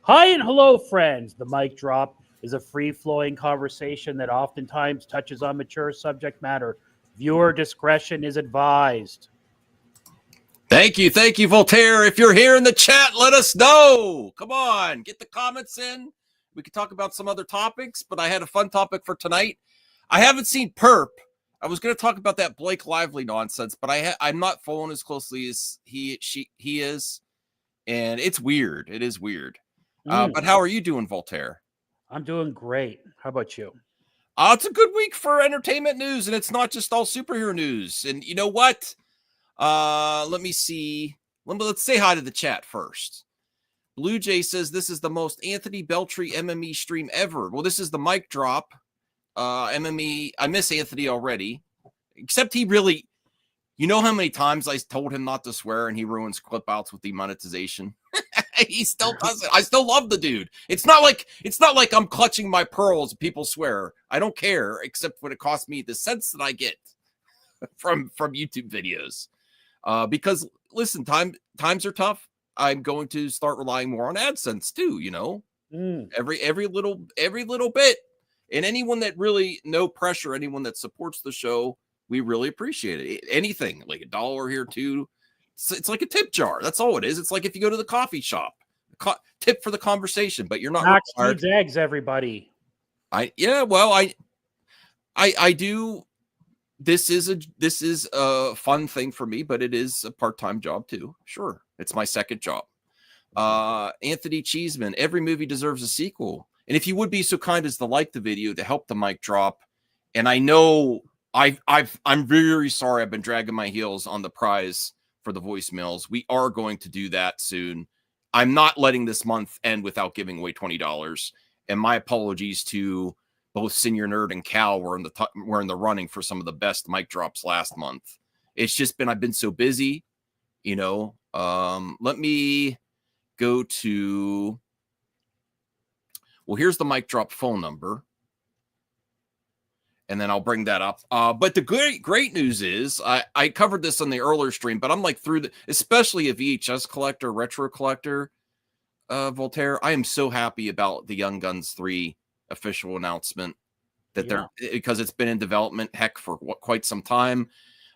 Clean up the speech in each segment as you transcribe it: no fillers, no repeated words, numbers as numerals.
Hi and hello, friends. The Mic Drop is a free-flowing conversation that oftentimes touches on mature subject matter. Viewer discretion is advised. Thank you, Voltaire. If you're here in the chat, let us know. Come on, get the comments in. We could talk about some other topics, but I had a fun topic for tonight. I haven't seen Perp. I was going to talk about that Blake Lively nonsense, but I'm not following as closely as he is, and it's weird. It is weird. But how are you doing, Voltaire? I'm doing great. How about you? It's a good week for entertainment news, and it's not just all superhero news. And you know what? Let me see. Let's say hi to the chat first. Blue Jay says this is the most Anthony Beltry MME stream ever. Well, this is the Mic Drop MME. I miss Anthony already, except he really, you know how many times I told him not to swear and he ruins clip outs with demonetization. He still does it. I still love the dude. It's not like I'm clutching my pearls. People swear. I don't care, except when it costs me the cents that I get from YouTube videos. Because listen, times are tough. I'm going to start relying more on AdSense too. You know, every little bit. And anyone that really, no pressure, anyone that supports the show, we really appreciate it. Anything like $1 here too. It's like a tip jar. That's all it is. It's like if you go to the coffee shop, tip for the conversation, but you're not Max required. needs eggs, everybody. I do. This is a fun thing for me, but it is a part-time job too. Sure. It's my second job. Anthony Cheeseman, every movie deserves a sequel. And if you would be so kind as to like the video to help the Mic Drop. And I know I'm very sorry. I've been dragging my heels on the prize for the voicemails. We are going to do that soon. I'm not letting this month end without giving away $20. And my apologies to both Senior Nerd and Cal. We're in the running for some of the best Mic Drops last month. It's just been, I've been so busy, you know. Let me go to, well, here's the Mic Drop phone number. And then I'll bring that up. But the great news is I covered this on the earlier stream, but I'm like through especially a VHS collector, retro collector, Voltaire. I am so happy about the Young Guns 3 official announcement that because it's been in development, heck, for quite some time.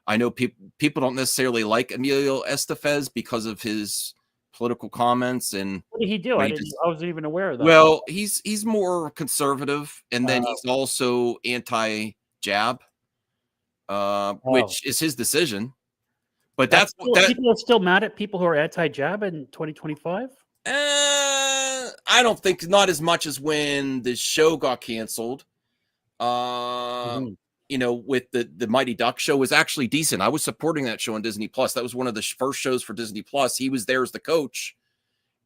I know people don't necessarily like Emilio Estevez because of his political comments. And what did he do? I wasn't even aware of that. Well, he's more conservative, and then he's also anti-jab, which is his decision. But people are still mad at people who are anti-jab in 2025. I don't think, not as much as when the show got canceled. You know, with the Mighty Duck show was actually decent. I was supporting that show on Disney Plus. That was one of the first shows for Disney Plus. He was there as the coach,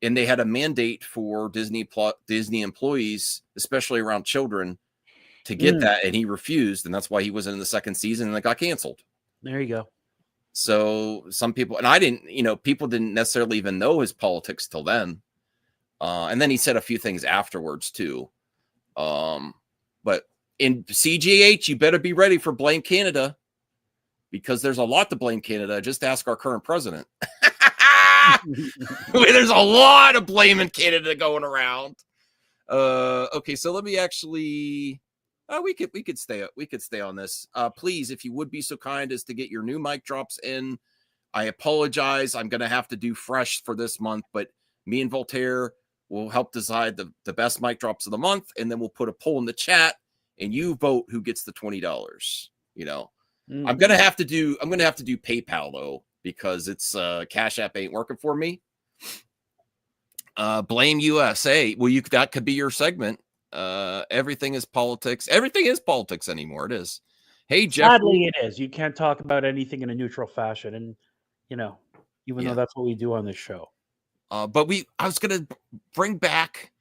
and they had a mandate for Disney employees, especially around children, to get that, and he refused, and that's why he wasn't in the second season, and it got canceled. There you go. So some people, and I didn't, you know, people didn't necessarily even know his politics till then. And then he said a few things afterwards too. But in CGH, you better be ready for Blame Canada, because there's a lot to blame Canada. Just ask our current president. There's a lot of blaming Canada going around. Okay, so let me actually. We could stay on this. Please, if you would be so kind as to get your new Mic Drops in. I apologize. I'm going to have to do fresh for this month, but me and Voltaire will help decide the best mic drops of the month. And then we'll put a poll in the chat and you vote who gets the $20. You know, I'm going to have to do PayPal though, because it's Cash App ain't working for me. Blame USA. Well, that could be your segment. Everything is politics. Everything is politics anymore. It is. Hey, Jeff. Sadly, it is. You can't talk about anything in a neutral fashion, and you know, even though that's what we do on this show. But I was gonna bring back.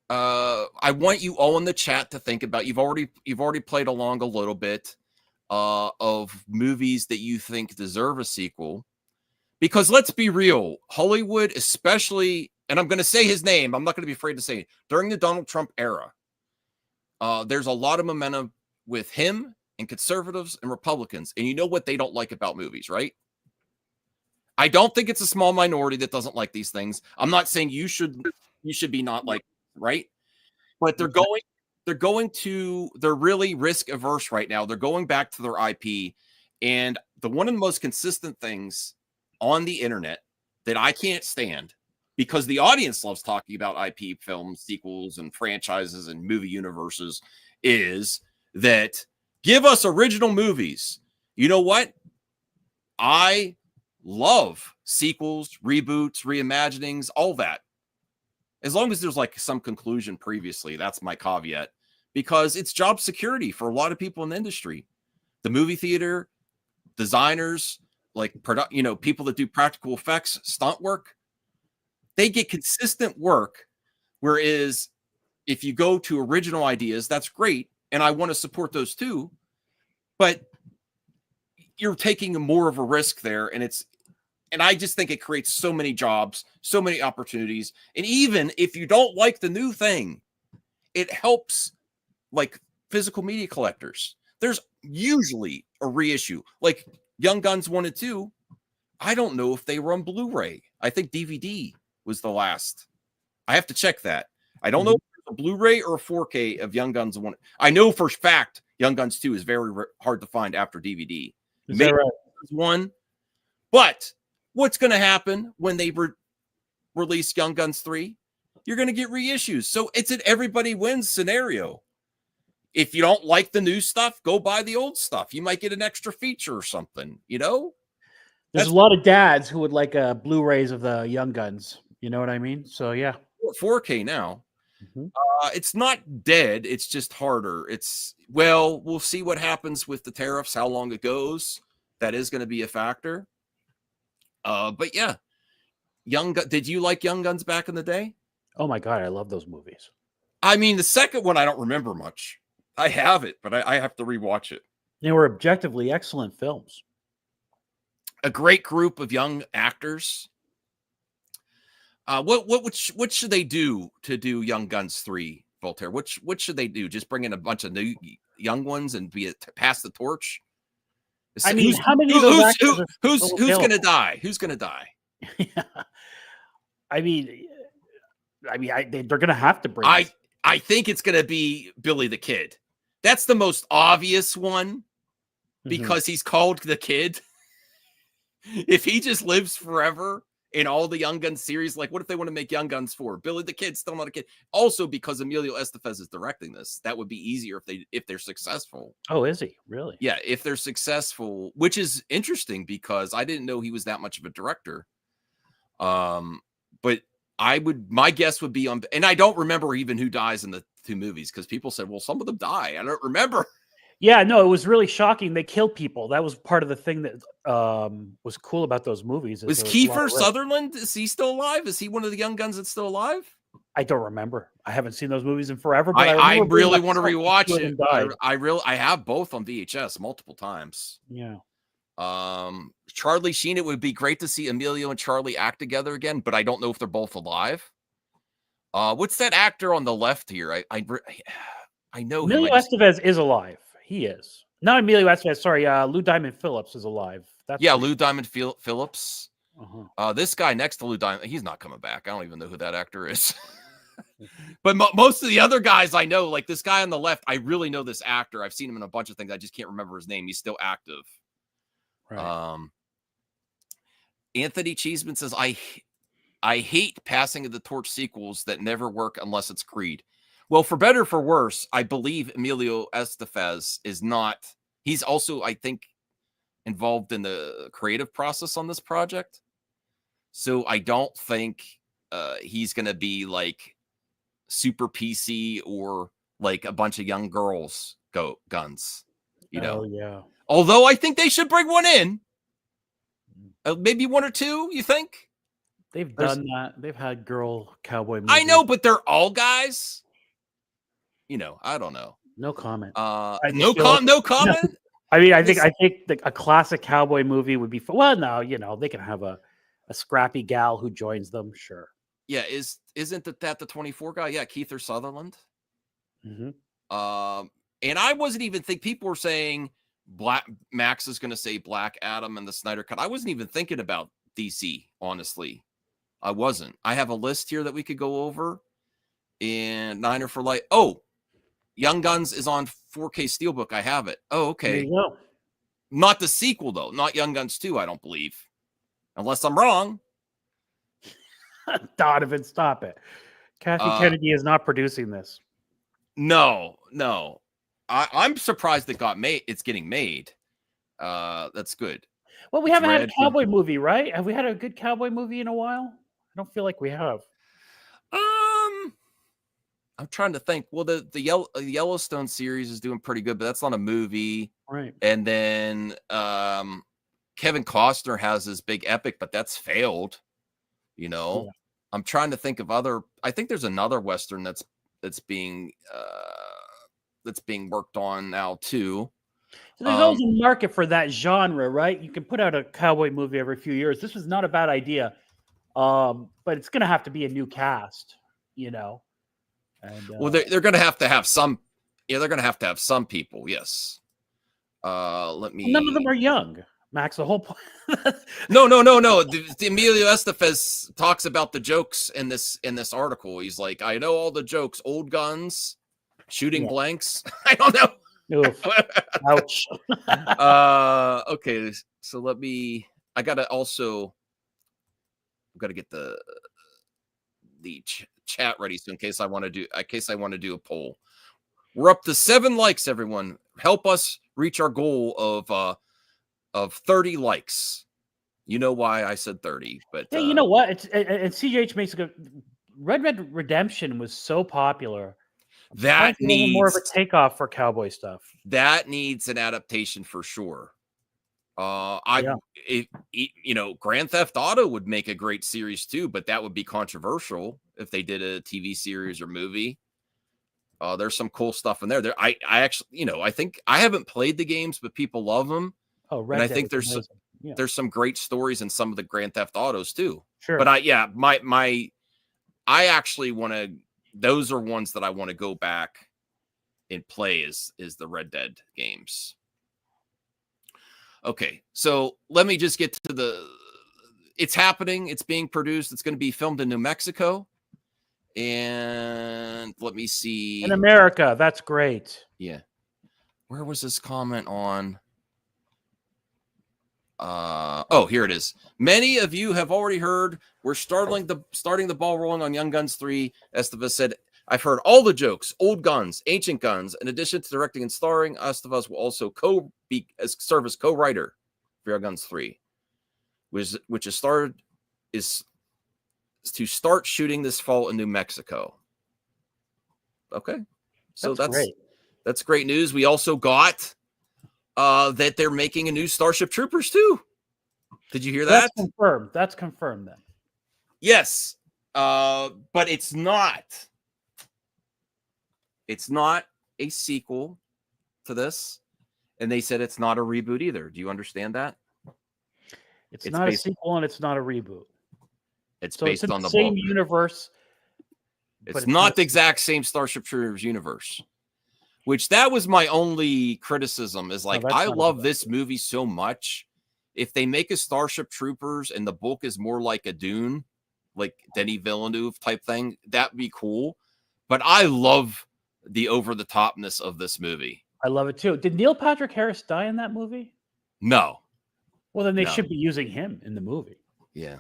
I want you all in the chat to think about. You've already played along a little bit of movies that you think deserve a sequel, because let's be real, Hollywood, especially, and I'm going to say his name. I'm not going to be afraid to say it. During the Donald Trump era, there's a lot of momentum with him and conservatives and Republicans. And you know what they don't like about movies, right? I don't think it's a small minority that doesn't like these things. I'm not saying you should be not like, right? But they're really risk averse right now. They're going back to their IP. And one of the most consistent things on the internet that I can't stand, because the audience loves talking about IP films, sequels, and franchises and movie universes, is that give us original movies. You know what? I love sequels, reboots, reimaginings, all that. As long as there's like some conclusion previously, that's my caveat, because it's job security for a lot of people in the industry. The movie theater, designers, like people that do practical effects, stunt work, they get consistent work. Whereas if you go to original ideas, that's great. And I want to support those too. But you're taking more of a risk there. And I just think it creates so many jobs, so many opportunities. And even if you don't like the new thing, it helps like physical media collectors. There's usually a reissue. Like Young Guns 1 and 2, I don't know if they were on Blu-ray. I think DVD was the last. I have to check that. I don't know if it's a Blu-ray or a 4K of Young Guns 1. I know for a fact Young Guns 2 is very hard to find after DVD. Is that right? 1. But what's going to happen when they release Young Guns 3? You're going to get reissues. So it's an everybody wins scenario. If you don't like the new stuff, go buy the old stuff. You might get an extra feature or something, you know? There's a lot of dads who would like Blu-rays of the Young Guns. You know what I mean? So, yeah. 4K now. It's not dead. It's just harder. We'll see what happens with the tariffs, how long it goes. That is going to be a factor. But yeah, did you like Young Guns back in the day? Oh my God, I love those movies. I mean, the second one, I don't remember much. I have it, but I have to rewatch it. They were objectively excellent films. A great group of young actors. What should they do to do Young Guns 3, Voltaire? What should they do? Just bring in a bunch of new young ones and pass the torch? I mean, how many of those actors who's going to die? Who's going to die? I mean, they're going to have to bring. I think it's going to be Billy the Kid. That's the most obvious one because he's called the Kid. If he just lives forever in all the Young Guns series, like what if they want to make Young Guns 4? Billy the Kid's still not a kid. Also, because Emilio Estevez is directing this, that would be easier if they're successful. Oh, is he really? Yeah, if they're successful, which is interesting because I didn't know he was that much of a director. But my guess would be on, and I don't remember even who dies in the two movies because people said, well, some of them die. I don't remember. Yeah, no, it was really shocking. They killed people. That was part of the thing that was cool about those movies. Was Kiefer Sutherland? Is he still alive? Is he one of the Young Guns that's still alive? I don't remember. I haven't seen those movies in forever. But I really want to rewatch it. I have both on VHS multiple times. Yeah. Charlie Sheen. It would be great to see Emilio and Charlie act together again, but I don't know if they're both alive. What's that actor on the left here? I know Emilio Estevez is alive. He is. Not Emilio Estevez. Sorry, Lou Diamond Phillips is alive. Lou Diamond Phillips. This guy next to Lou Diamond, he's not coming back. I don't even know who that actor is. But most of the other guys I know, like this guy on the left, I really know this actor. I've seen him in a bunch of things. I just can't remember his name. He's still active. Right. Anthony Cheeseman says, I hate passing of the torch sequels that never work unless it's Creed. Well, for better or for worse, I believe Emilio Estevez is not. He's also, I think, involved in the creative process on this project. So I don't think he's going to be like super PC or like a bunch of young girls guns, you know. Oh, yeah. Although I think they should bring one in. Maybe one or two, you think? They've done that. They've had girl cowboy movies. I know, but they're all guys. You know, I don't know. No comment. No comment. I mean, I think a classic cowboy movie would be well. No, you know, they can have a scrappy gal who joins them. Sure. Yeah, isn't that the 24 guy? Yeah, Kiefer Sutherland. Mm-hmm. And I wasn't even people were saying Max is going to say Black Adam and the Snyder Cut. I wasn't even thinking about DC, honestly. I wasn't. I have a list here that we could go over. And Niner for Life. Oh, Young Guns is on 4K Steelbook. I have it. Oh, okay. There you go. Not the sequel, though. Not Young Guns 2, I don't believe. Unless I'm wrong. Donovan, stop it. Kathy Kennedy is not producing this. No. I'm surprised it's getting made. That's good. Well, we haven't had a cowboy movie, right? Have we had a good cowboy movie in a while? I don't feel like we have. I'm trying to think. Well, the Yellowstone series is doing pretty good, but that's not a movie. Right. And then Kevin Costner has his big epic, but that's failed. You know, yeah. I'm trying to think of other. I think there's another Western that's being worked on now too. So there's always a market for that genre, right? You can put out a cowboy movie every few years. This was not a bad idea, but it's going to have to be a new cast, you know. And, well, they're going to have some. Yeah, they're going to have some people. Yes. Let me. None of them are young, Max. The whole point. No. The Emilio Estevez talks about the jokes in this article. He's like, I know all the jokes. Old guns, shooting blanks. I don't know. Oof. Ouch. Okay, so let me. I gotta get the chat ready, so in case I want to do a poll. We're up to 7 likes, everyone. Help us reach our goal of 30 likes. You know why I said 30, but yeah, you know what? And CJH makes a good. Red Dead Redemption was so popular. That needs more of a takeoff for cowboy stuff. That needs an adaptation for sure. Grand Theft Auto would make a great series too, but that would be controversial if they did a TV series or movie. There's some cool stuff in there. I actually, I think I haven't played the games, but people love them. Oh, Red Dead, I think there's some great stories in some of the Grand Theft Autos too. Sure, but I actually want to. Those are ones that I want to go back and play is the Red Dead games. Okay, so let me just get to it's happening. It's being produced. It's going to be filmed in New Mexico. And let me see. In America, that's great. Yeah. Where was this comment on? Here it is. Many of you have already heard we're starting the ball rolling on Young Guns 3. Estevez said, I've heard all the jokes, old guns, ancient guns. In addition to directing and starring, Estevez will also serve as co-writer for Young Guns 3, which is to start shooting this fall in New Mexico. Okay. So that's great news. We also got that they're making a new Starship Troopers too. Did you hear that? That's confirmed then. Yes. But it's not a sequel to this. And they said it's not a reboot either. Do you understand that? It's not a sequel and it's not a reboot. It's based on the same universe. It's not the exact same Starship Troopers universe. Which that was my only criticism is like, I love this movie so much. If they make a Starship Troopers and the book is more like a Dune, like Denis Villeneuve type thing, that'd be cool. But I love the over-the-topness of this movie. I love it too. Did Neil Patrick Harris die in that movie? No. Well, then they should be using him in the movie. Yeah.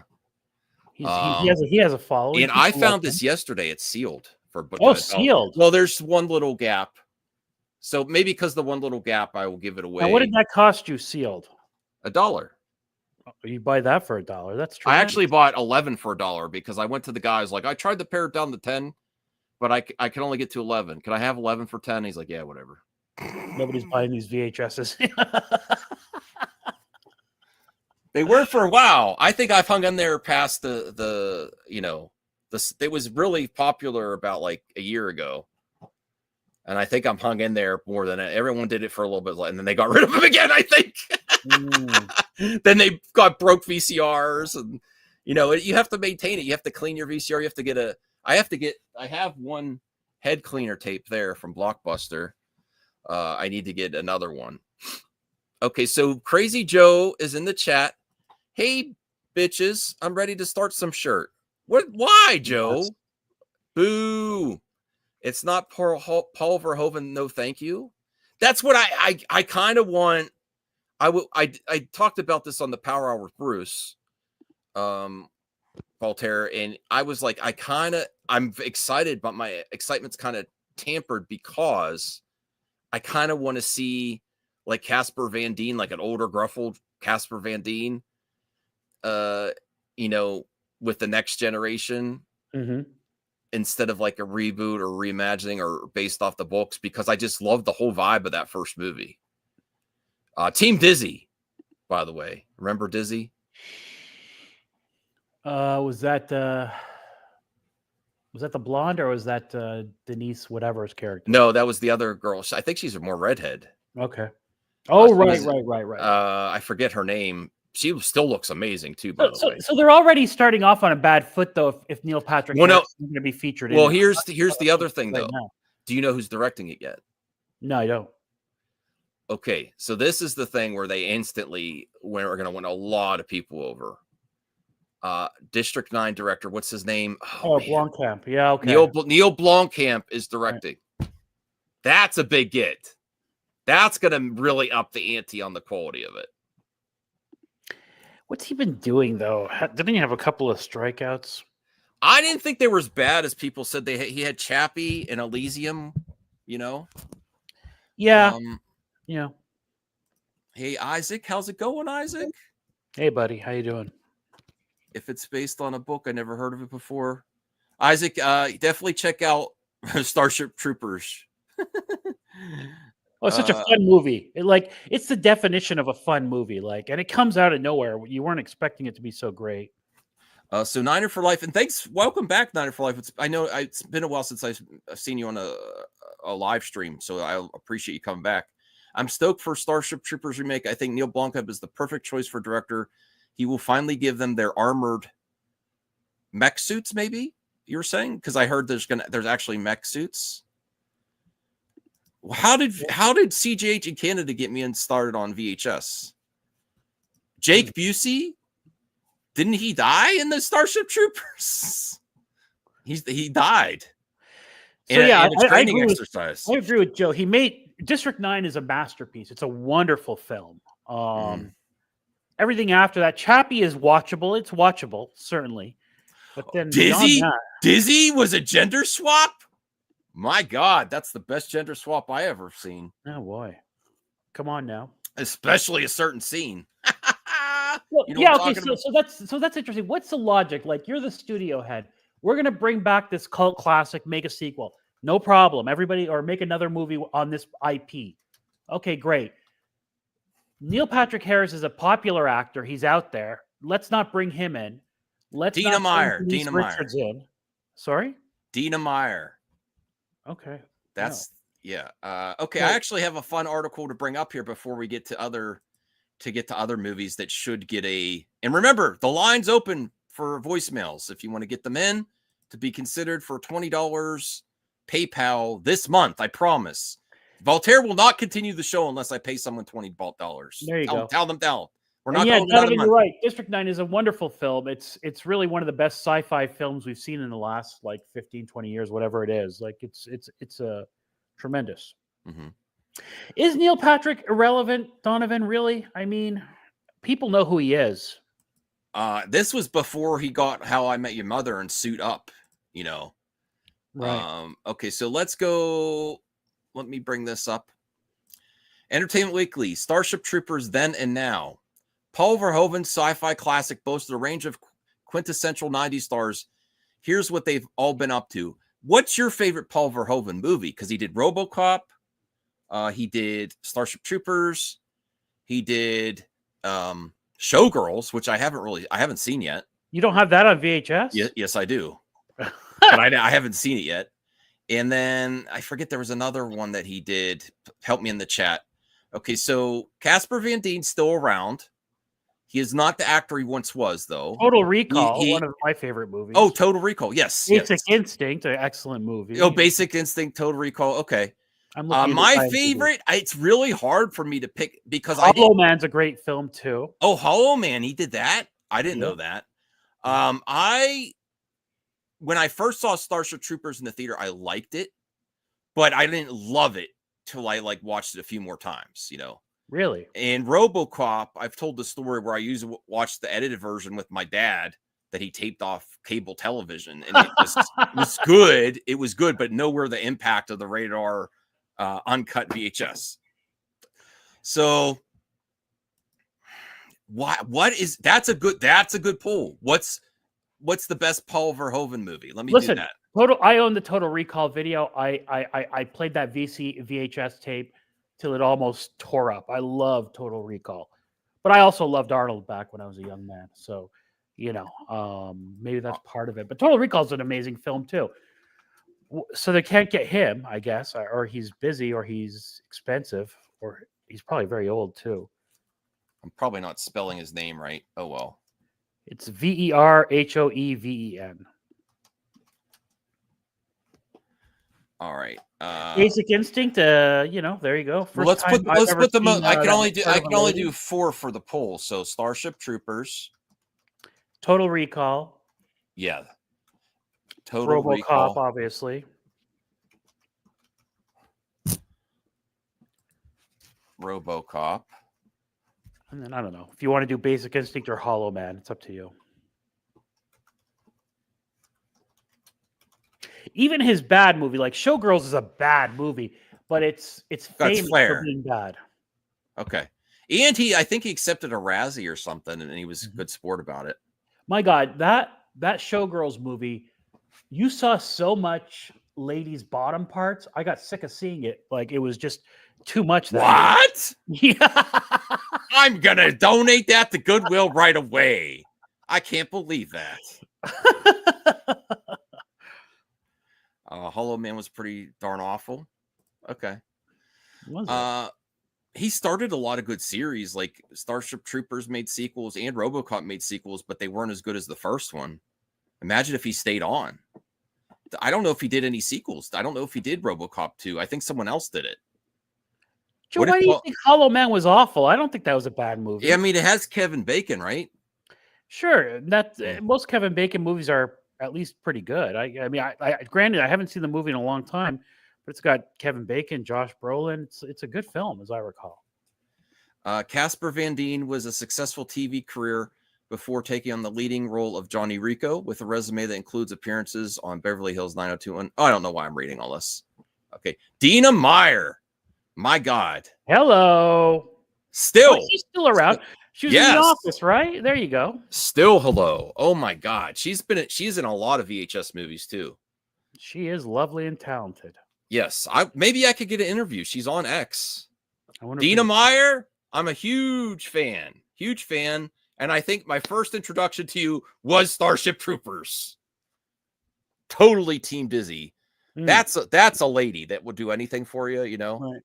He has a following. And I People like found him. this yesterday. It's sealed for Oh, sealed. Well, there's one little gap. So maybe because the one little gap, I will give it away. Now, what did that cost you sealed? $1. You buy that for $1. That's true. I actually bought 11 for $1 because I went to the guys like, I tried to pare it down to 10, but I can only get to 11. Can I have 11 for 10? He's like, yeah, whatever. Nobody's buying these VHSs. They were for a while. I think I've hung in there past the it was really popular about like a year ago. And I think I'm hung in there more than everyone did it for a little bit. And then they got rid of them again, I think. Then they got broke VCRs and, you have to maintain it. You have to clean your VCR. You have to get I have one head cleaner tape there from Blockbuster. I need to get another one. Okay. So Crazy Joe is in the chat. Hey, bitches, I'm ready to start some shirt. What? Why, Joe? Yes. Boo. It's not Paul Verhoeven. No, thank you. That's what I kind of want. I talked about this on the Power Hour with Bruce, Voltaire, and I was like, I'm excited, but my excitement's kind of tampered because I kind of want to see like Casper Van Dien, like an older, gruffled Casper Van Dien, with the next generation. Mm-hmm. Instead of like a reboot or reimagining or based off the books, because I just love the whole vibe of that first movie. Team Dizzy, by the way. Remember Dizzy? Was that the blonde or was that Denise whatever's character? No, that was the other girl. I think she's a more redhead. Okay. Oh, right. I forget her name. She still looks amazing too, by the way. So they're already starting off on a bad foot, though. If Neil Patrick is going to be featured, well, here's the other thing, though. Now. Do you know who's directing it yet? No, I don't. Okay, so this is the thing where they instantly we're going to win a lot of people over. District 9 director, what's his name? Oh Blomkamp. Yeah, okay. Neil Blomkamp is directing. Right. That's a big get. That's going to really up the ante on the quality of it. What's he been doing, though? Didn't he have a couple of strikeouts? I didn't think they were as bad as people said. He had Chappie and Elysium, Yeah. Yeah. Hey, Isaac. How's it going, Isaac? Hey, buddy. How you doing? If it's based on a book, I never heard of it before. Isaac, definitely check out Starship Troopers. Oh, it's such a fun movie. It's the definition of a fun movie. And it comes out of nowhere. You weren't expecting it to be so great. So Niner for Life, and thanks. Welcome back, Niner for Life. I know it's been a while since I've seen you on a live stream, so I appreciate you coming back. I'm stoked for Starship Troopers remake. I think Neil Blomkamp is the perfect choice for director. He will finally give them their armored mech suits. Maybe you were saying, because I heard there's actually mech suits. How did CJH in Canada get me started on VHS? Jake Busey, didn't he die in the Starship Troopers? He died. So I agree with Joe. He made District 9 is a masterpiece. It's a wonderful film. Everything after that, Chappie is watchable. It's watchable, certainly. But then Dizzy was a gender swap. My God, that's the best gender swap I ever seen. Oh boy, come on now. Especially a certain scene. Well, okay. So that's interesting. What's the logic? Like, you're the studio head. We're gonna bring back this cult classic, make a sequel. No problem. Everybody, or make another movie on this IP. Okay, great. Neil Patrick Harris is a popular actor. He's out there. Let's not bring him in. Let's Dina Meyer. Dina Richards Meyer. In. Sorry? Dina Meyer. Okay. That's yeah. Okay. I actually have a fun article to bring up here before we get to other movies that should get and remember, the line's open for voicemails if you want to get them in to be considered for $20 PayPal this month. I promise. Voltaire will not continue the show unless I pay someone $20. There you go. Tell them. We're not going to you're right. District 9 is a wonderful film. It's really one of the best sci-fi films we've seen in the last 15, 20 years, whatever it is. It's a tremendous. Mm-hmm. Is Neil Patrick irrelevant, Donovan? Really? I mean, people know who he is. This was before he got How I Met Your Mother and Suit Up, you know. Right. Okay, so let's go. Let me bring this up. Entertainment Weekly, Starship Troopers Then and Now. Paul Verhoeven's sci-fi classic boasted a range of quintessential 90s stars. Here's what they've all been up to. What's your favorite Paul Verhoeven movie? Because he did RoboCop. He did Starship Troopers. He did Showgirls, which I haven't seen yet. You don't have that on VHS? Yes, I do. But I haven't seen it yet. And then I forget there was another one that he did. Help me in the chat. Okay, so Casper Van Dien's still around. He is not the actor he once was, though. Total Recall, one of my favorite movies. Oh, Total Recall. Yes. Basic Instinct, an excellent movie. Oh, Basic Instinct, Total Recall. Okay. I'm my favorite, it's really hard for me to pick because Hollow Man's a great film, too. Oh, Hollow Man. He did that? I didn't know that. When I first saw Starship Troopers in the theater, I liked it, but I didn't love it till I watched it a few more times, you know. Really? And RoboCop, I've told the story where I used to watch the edited version with my dad that he taped off cable television, and it was good. It was good, but nowhere the impact of the rated R uncut VHS. So that's a good poll. What's the best Paul Verhoeven movie? Let me do that. I own the Total Recall video. I played that VHS tape till it almost tore up. I love Total Recall, but I also loved Arnold back when I was a young man. So, you know, maybe that's part of it. But Total Recall is an amazing film too. So they can't get him, I guess, or he's busy, or he's expensive, or he's probably very old too. I'm probably not spelling his name right. Oh well. It's Verhoeven. All right. Basic Instinct. You know, there you go. Let's put them. I can only do 4 for the poll. So Starship Troopers, Total Recall. Yeah. Total RoboCop, Recall, obviously. RoboCop. And then I don't know if you want to do Basic Instinct or Hollow Man. It's up to you. Even his bad movie, like Showgirls, is a bad movie, but it's famous for being bad. Okay, and I think he accepted a Razzie or something, and he was a good sport about it. My God, that Showgirls movie, you saw so much ladies' bottom parts. I got sick of seeing it. Like it was just too much. What? Yeah. I'm gonna donate that to Goodwill right away. I can't believe that. Hollow Man was pretty darn awful. Okay. He started a lot of good series, like Starship Troopers made sequels and RoboCop made sequels, but they weren't as good as the first one. Imagine if he stayed on. I don't know if he did any sequels. I don't know if he did RoboCop 2. I think someone else did it. Joe, why do you think Hollow Man was awful? I don't think that was a bad movie. Yeah, I mean, it has Kevin Bacon, right? Sure. Most Kevin Bacon movies are at least pretty good. I mean, granted, I haven't seen the movie in a long time, but it's got Kevin Bacon, Josh Brolin. It's a good film, as I recall. Casper Van Dien was a successful TV career before taking on the leading role of Johnny Rico with a resume that includes appearances on Beverly Hills 90210. I don't know why I'm reading all this. Okay. Dina Meyer. My God. Hello. Still. She's still around. She was in The Office, right? There you go. Still hello. Oh my God. She's in a lot of VHS movies too. She is lovely and talented. Yes. Maybe I could get an interview. She's on X. Dina Meyer, I'm a huge fan. Huge fan. And I think my first introduction to you was Starship Troopers. Totally Team Dizzy. That's a lady that would do anything for you, you know?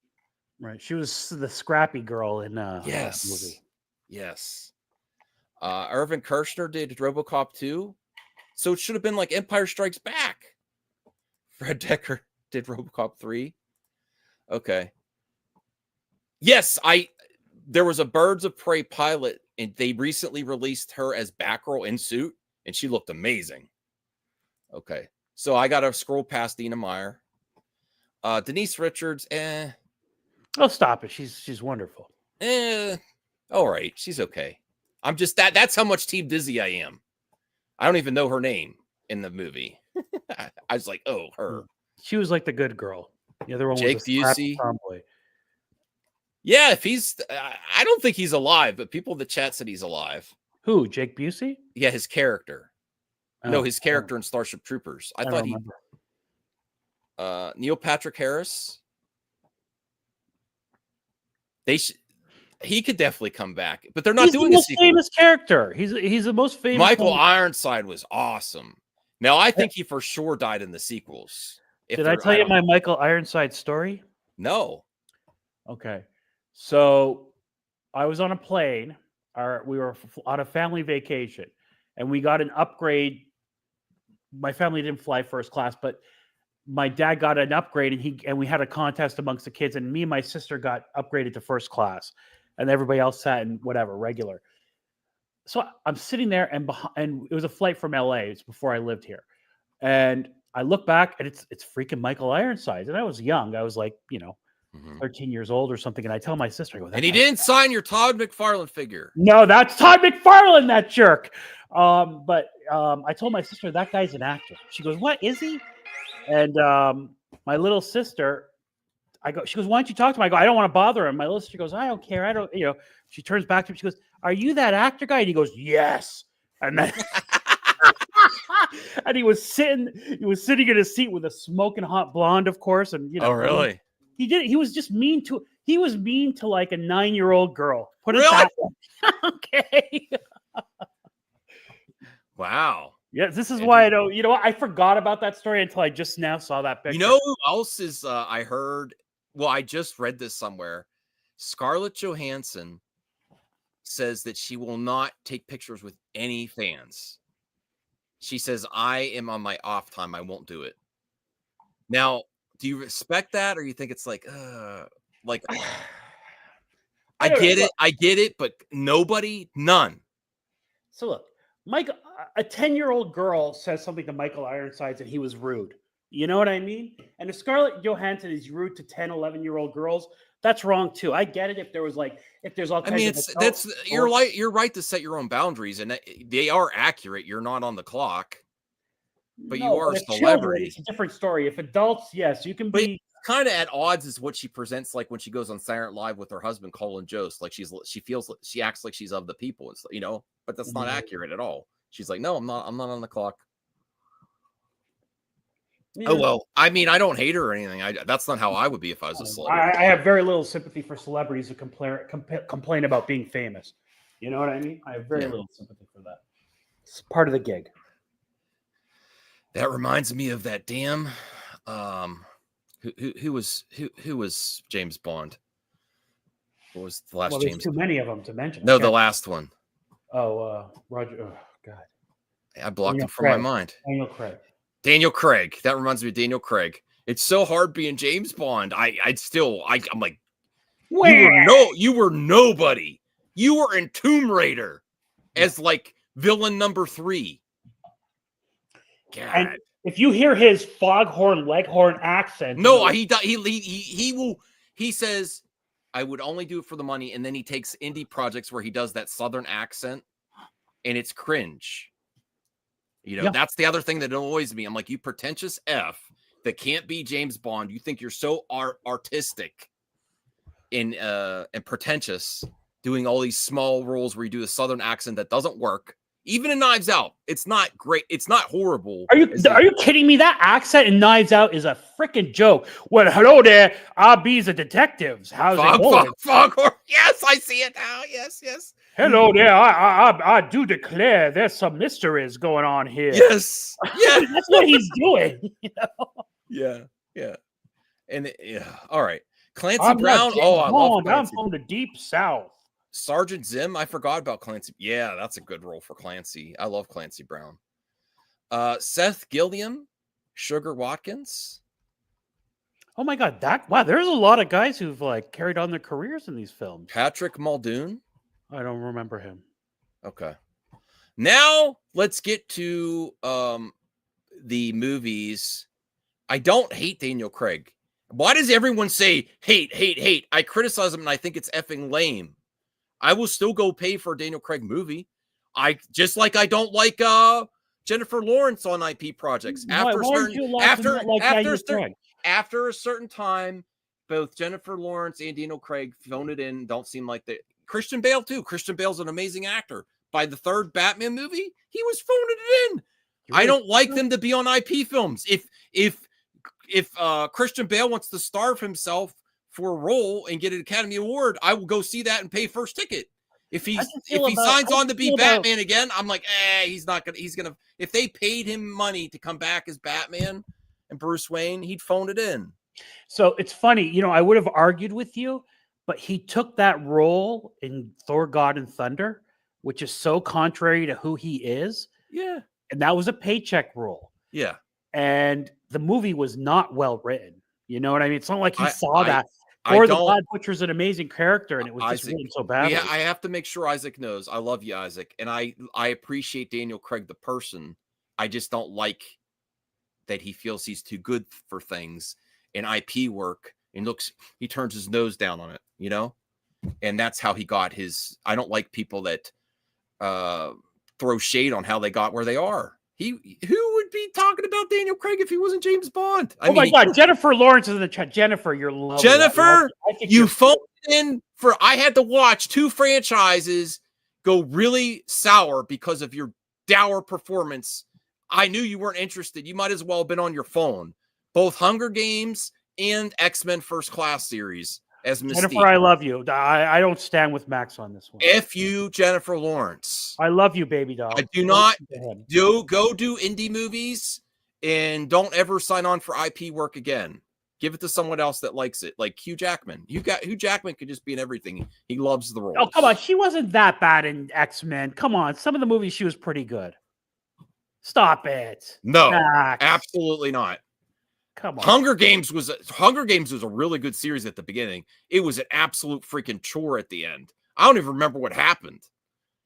Right. She was the scrappy girl in that movie. Yes. Irvin Kershner did RoboCop 2. So it should have been like Empire Strikes Back. Fred Decker did RoboCop 3. Okay. Yes, there was a Birds of Prey pilot, and they recently released her as Batgirl in suit, and she looked amazing. Okay. So I got to scroll past Dina Meyer. Denise Richards, Oh, stop it. She's wonderful. All right. She's okay. I'm just that's how much Team Dizzy I am. I don't even know her name in the movie. I was like, oh, her. She was like the good girl. The other one Jake was a scrappy Busey. tomboy. Yeah, if he's, I don't think he's alive, but people in the chat said he's alive. Who? Jake Busey? Yeah, his character. No, Oh, his character in Starship Troopers. I don't thought remember. Neil Patrick Harris. He could definitely come back, but they're not He's doing the a most sequel. famous character. He's the most famous. Michael one. Ironside was awesome. Now I think he for sure died in the sequels. Did I tell you my Michael Ironside story? No. Okay, so I was on a plane. We were on a family vacation, and we got an upgrade. My family didn't fly first class, but my dad got an upgrade, and we had a contest amongst the kids, and me and my sister got upgraded to first class, and everybody else sat in whatever regular. So I'm sitting there, and it was a flight from LA. It's before I lived here, and I look back, and it's freaking Michael Ironside, and I was young. I was like, 13 years old or something, and I tell my sister, I go, And he didn't sign your Todd McFarlane figure. No, that's Todd McFarlane, that jerk. But I told my sister that guy's an actor. She goes, "What is he?" And my little sister, she goes, "Why don't you talk to him?" I go, "I don't want to bother him." My little sister goes, "I don't care. I don't." She turns back to him. She goes, "Are you that actor guy?" And he goes, "Yes." And then, and he was sitting in his seat with a smoking hot blonde, of course. And oh, really? He was just mean to. He was mean to like a 9-year-old girl. Put it Really? that way. Okay. Wow. Yes, this is why I don't. You know what? I forgot about that story until I just now saw that picture. You know who else is? I heard. Well, I just read this somewhere. Scarlett Johansson says that she will not take pictures with any fans. She says, "I am on my off time. I won't do it." Now, do you respect that, or you think it's like I get it, but none. So look, a 10-year-old girl says something to Michael Ironsides and he was rude. You know what I mean? And if Scarlett Johansson is rude to 10, 11-year-old girls, that's wrong too. I get it if there's all kinds of you're right to set your own boundaries, and they are accurate. You're not on the clock, but you are a celebrity. It's a different story. If adults, yes, you can be kind of at odds is what she presents, like when she goes on Saturday Night Live with her husband Colin Jost. Like she acts like she's of the people. It's but that's not accurate at all. She's like, "No, I'm not on the clock." Yeah. Oh well, I mean, I don't hate her or anything. That's not how I would be if I was a celebrity. I have very little sympathy for celebrities who complain about being famous. You know what I mean? I have very little sympathy for that. It's part of the gig. That reminds me of that damn who was James Bond? What was the last James? Too many of them to mention. No, the last one. Oh, Roger. Oh God, I blocked him from my mind. Daniel Craig. That reminds me of Daniel Craig. It's so hard being James Bond. I'm like, you were nobody. You were in Tomb Raider as like villain number 3. God. And if you hear his foghorn leghorn accent, no, he says, "I would only do it for the money," and then he takes indie projects where he does that Southern accent, and it's cringe. That's the other thing that annoys me. I'm like, you pretentious F that can't be James Bond. You think you're so artistic and pretentious doing all these small roles where you do a Southern accent that doesn't work. Even in Knives Out, it's not great. It's not horrible. Are you kidding me? That accent in Knives Out is a freaking joke. Well, hello there. Be's a detectives. How's it going? Foghorn. Yes, I see it now. Yes. Hello there. I do declare there's some mysteries going on here. Yes. Yeah. That's what he's doing. Yeah. And all right. Clancy Brown. I love Clancy. I'm from the deep south. Sergeant Zim. I forgot about Clancy. Yeah, that's a good role for Clancy. I love Clancy Brown. Seth Gilliam, Sugar Watkins. Oh my God. There's a lot of guys who've like carried on their careers in these films. Patrick Muldoon. I don't remember him. Okay. Now let's get to the movies. I don't hate Daniel Craig. Why does everyone say hate? I criticize him and I think it's effing lame. I will still go pay for a Daniel Craig movie. I just like I don't like Jennifer Lawrence on IP projects. Why aren't you allowed to not like Daniel Craig? After a certain time, both Jennifer Lawrence and Daniel Craig phone it in. Don't seem like they. Christian Bale too. Christian Bale's an amazing actor. By the third Batman movie, he was phoning it in. I don't like them to be on IP films. If Christian Bale wants to starve himself for a role and get an Academy Award, I will go see that and pay first ticket. If he signs on to be Batman again, I'm like, he's gonna. If they paid him money to come back as Batman and Bruce Wayne, he'd phone it in. So it's funny, I would have argued with you, but he took that role in Thor: God and Thunder, which is so contrary to who he is. Yeah, and that was a paycheck role. Yeah, and the movie was not well written. You know what I mean? It's not like he saw that. The God Butcher's an amazing character, and it was just written so badly. Yeah, I have to make sure Isaac knows. I love you, Isaac, and I appreciate Daniel Craig the person. I just don't like that he feels he's too good for things in IP work and he turns his nose down on it, and that's how he got his. I don't like people that throw shade on how they got where they are. Who would be talking about Daniel Craig if he wasn't James Bond? My God, Jennifer Lawrence is in the chat. Jennifer, you're lovely. Jennifer, you phoned in for. I had to watch 2 franchises go really sour because of your dour performance. I knew you weren't interested. You might as well have been on your phone. Both Hunger Games and X-Men First Class series as Mystique. Jennifer, I love you. I don't stand with Max on this one. If you, Jennifer Lawrence. I love you, baby doll. I do not go do indie movies and don't ever sign on for IP work again. Give it to someone else that likes it, like Hugh Jackman. Hugh Jackman could just be in everything. He loves the role. Oh, come on. She wasn't that bad in X-Men. Come on. Some of the movies she was pretty good. Stop it. No, Max. Absolutely not. Come on. Hunger Games was a really good series at the beginning. It was an absolute freaking chore at the end. I don't even remember what happened.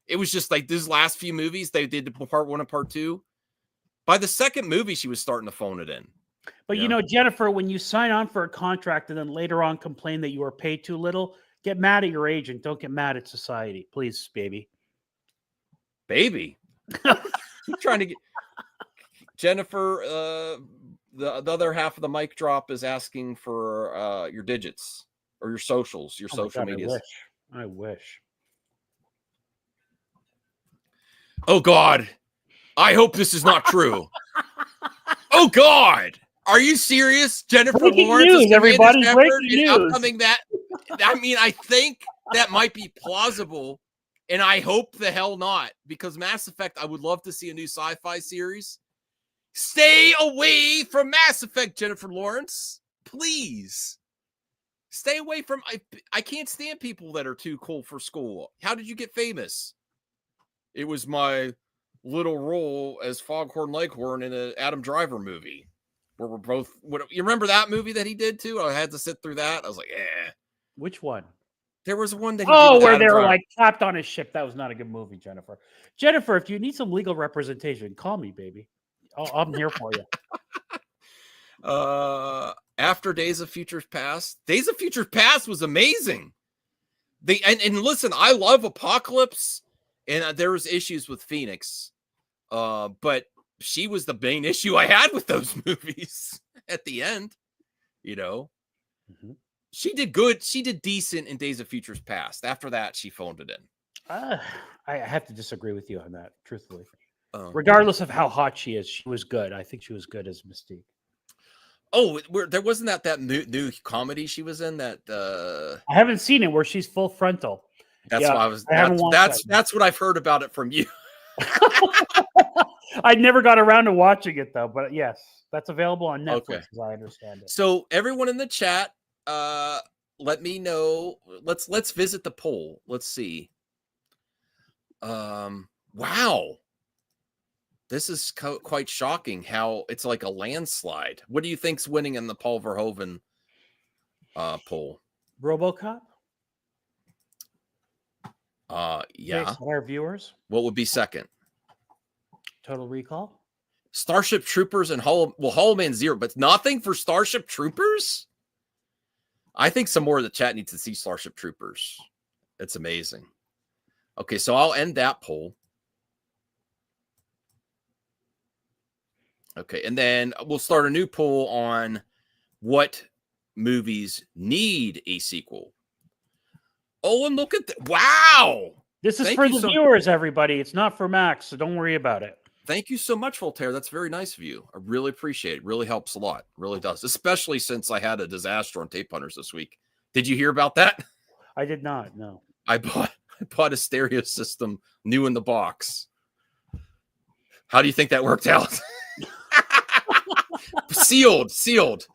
It was just like these last few movies they did part 1 and part 2. By the second movie, she was starting to phone it in. But Jennifer, when you sign on for a contract and then later on complain that you are paid too little, get mad at your agent. Don't get mad at society, please, baby. Baby, I'm trying to get Jennifer. The other half of the mic drop is asking for your digits or your socials, your social media. I wish. Oh God, I hope this is not true. Oh God, are you serious? Jennifer breaking Lawrence news, everybody. Breaking news. Upcoming that. I mean, I think that might be plausible, and I hope the hell not, because Mass Effect. I would love to see a new sci-fi series. Stay away from Mass Effect, Jennifer Lawrence. Please. Stay away from... I can't stand people that are too cool for school. How did you get famous? It was my little role as Foghorn Leghorn in an Adam Driver movie. Where we're both... You remember that movie that he did too? I had to sit through that. I was like, Which one? There was one that he did where they were like trapped on a ship. That was not a good movie, Jennifer. Jennifer, if you need some legal representation, call me, baby. I'm here for you. After Days of Future Past. Days of Future Past was amazing. And listen, I love Apocalypse, and there was issues with Phoenix. But she was the main issue I had with those movies at the end. Mm-hmm. She did good. She did decent in Days of Future Past. After that, she phoned it in. I have to disagree with you on that, truthfully. Regardless of how hot she is, she was good. I think she was good as Mystique. Oh, there wasn't that new comedy she was in that. I haven't seen it where she's full frontal. That's that's what I've heard about it from you. I never got around to watching it though, but yes, that's available on Netflix as I understand it. So everyone in the chat, let me know. Let's visit the poll. Let's see. Wow. This is quite shocking how it's like a landslide. What do you think's winning in the Paul Verhoeven poll? RoboCop? Yeah. Based on our viewers? What would be second? Total Recall? Starship Troopers and Hollow Man Zero, but nothing for Starship Troopers? I think some more of the chat needs to see Starship Troopers. It's amazing. Okay, so I'll end that poll. Okay, and then we'll start a new poll on what movies need a sequel. Oh, and look at that. Wow. This is Thank for you the so- viewers, everybody. It's not for Max, so don't worry about it. Thank you so much, Voltaire. That's very nice of you. I really appreciate it. Really helps a lot. Really does. Especially since I had a disaster on Tape Hunters this week. Did you hear about that? I did not, no. I bought a stereo system new in the box. How do you think that worked out? Sealed.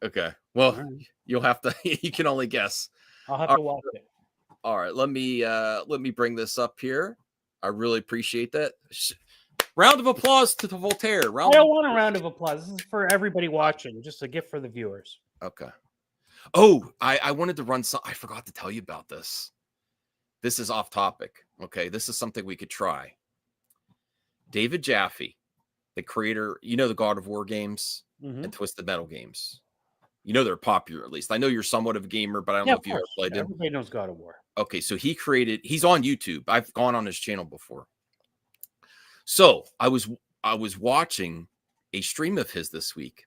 Okay. Well, you'll have to you can only guess. I'll have to watch it. All right, let me bring this up here. I really appreciate that. Round of applause to the Voltaire. I don't want a round of applause. This is for everybody watching, just a gift for the viewers. Okay. Oh, I wanted to run some. I forgot to tell you about this. This is off topic. Okay, this is something we could try. David Jaffe, the creator, the God of War games and Twisted Metal games. They're popular, at least. I know you're somewhat of a gamer, but I don't know if you ever played them. Everybody knows God of War. Okay, so he's on YouTube. I've gone on his channel before. So I was watching a stream of his this week,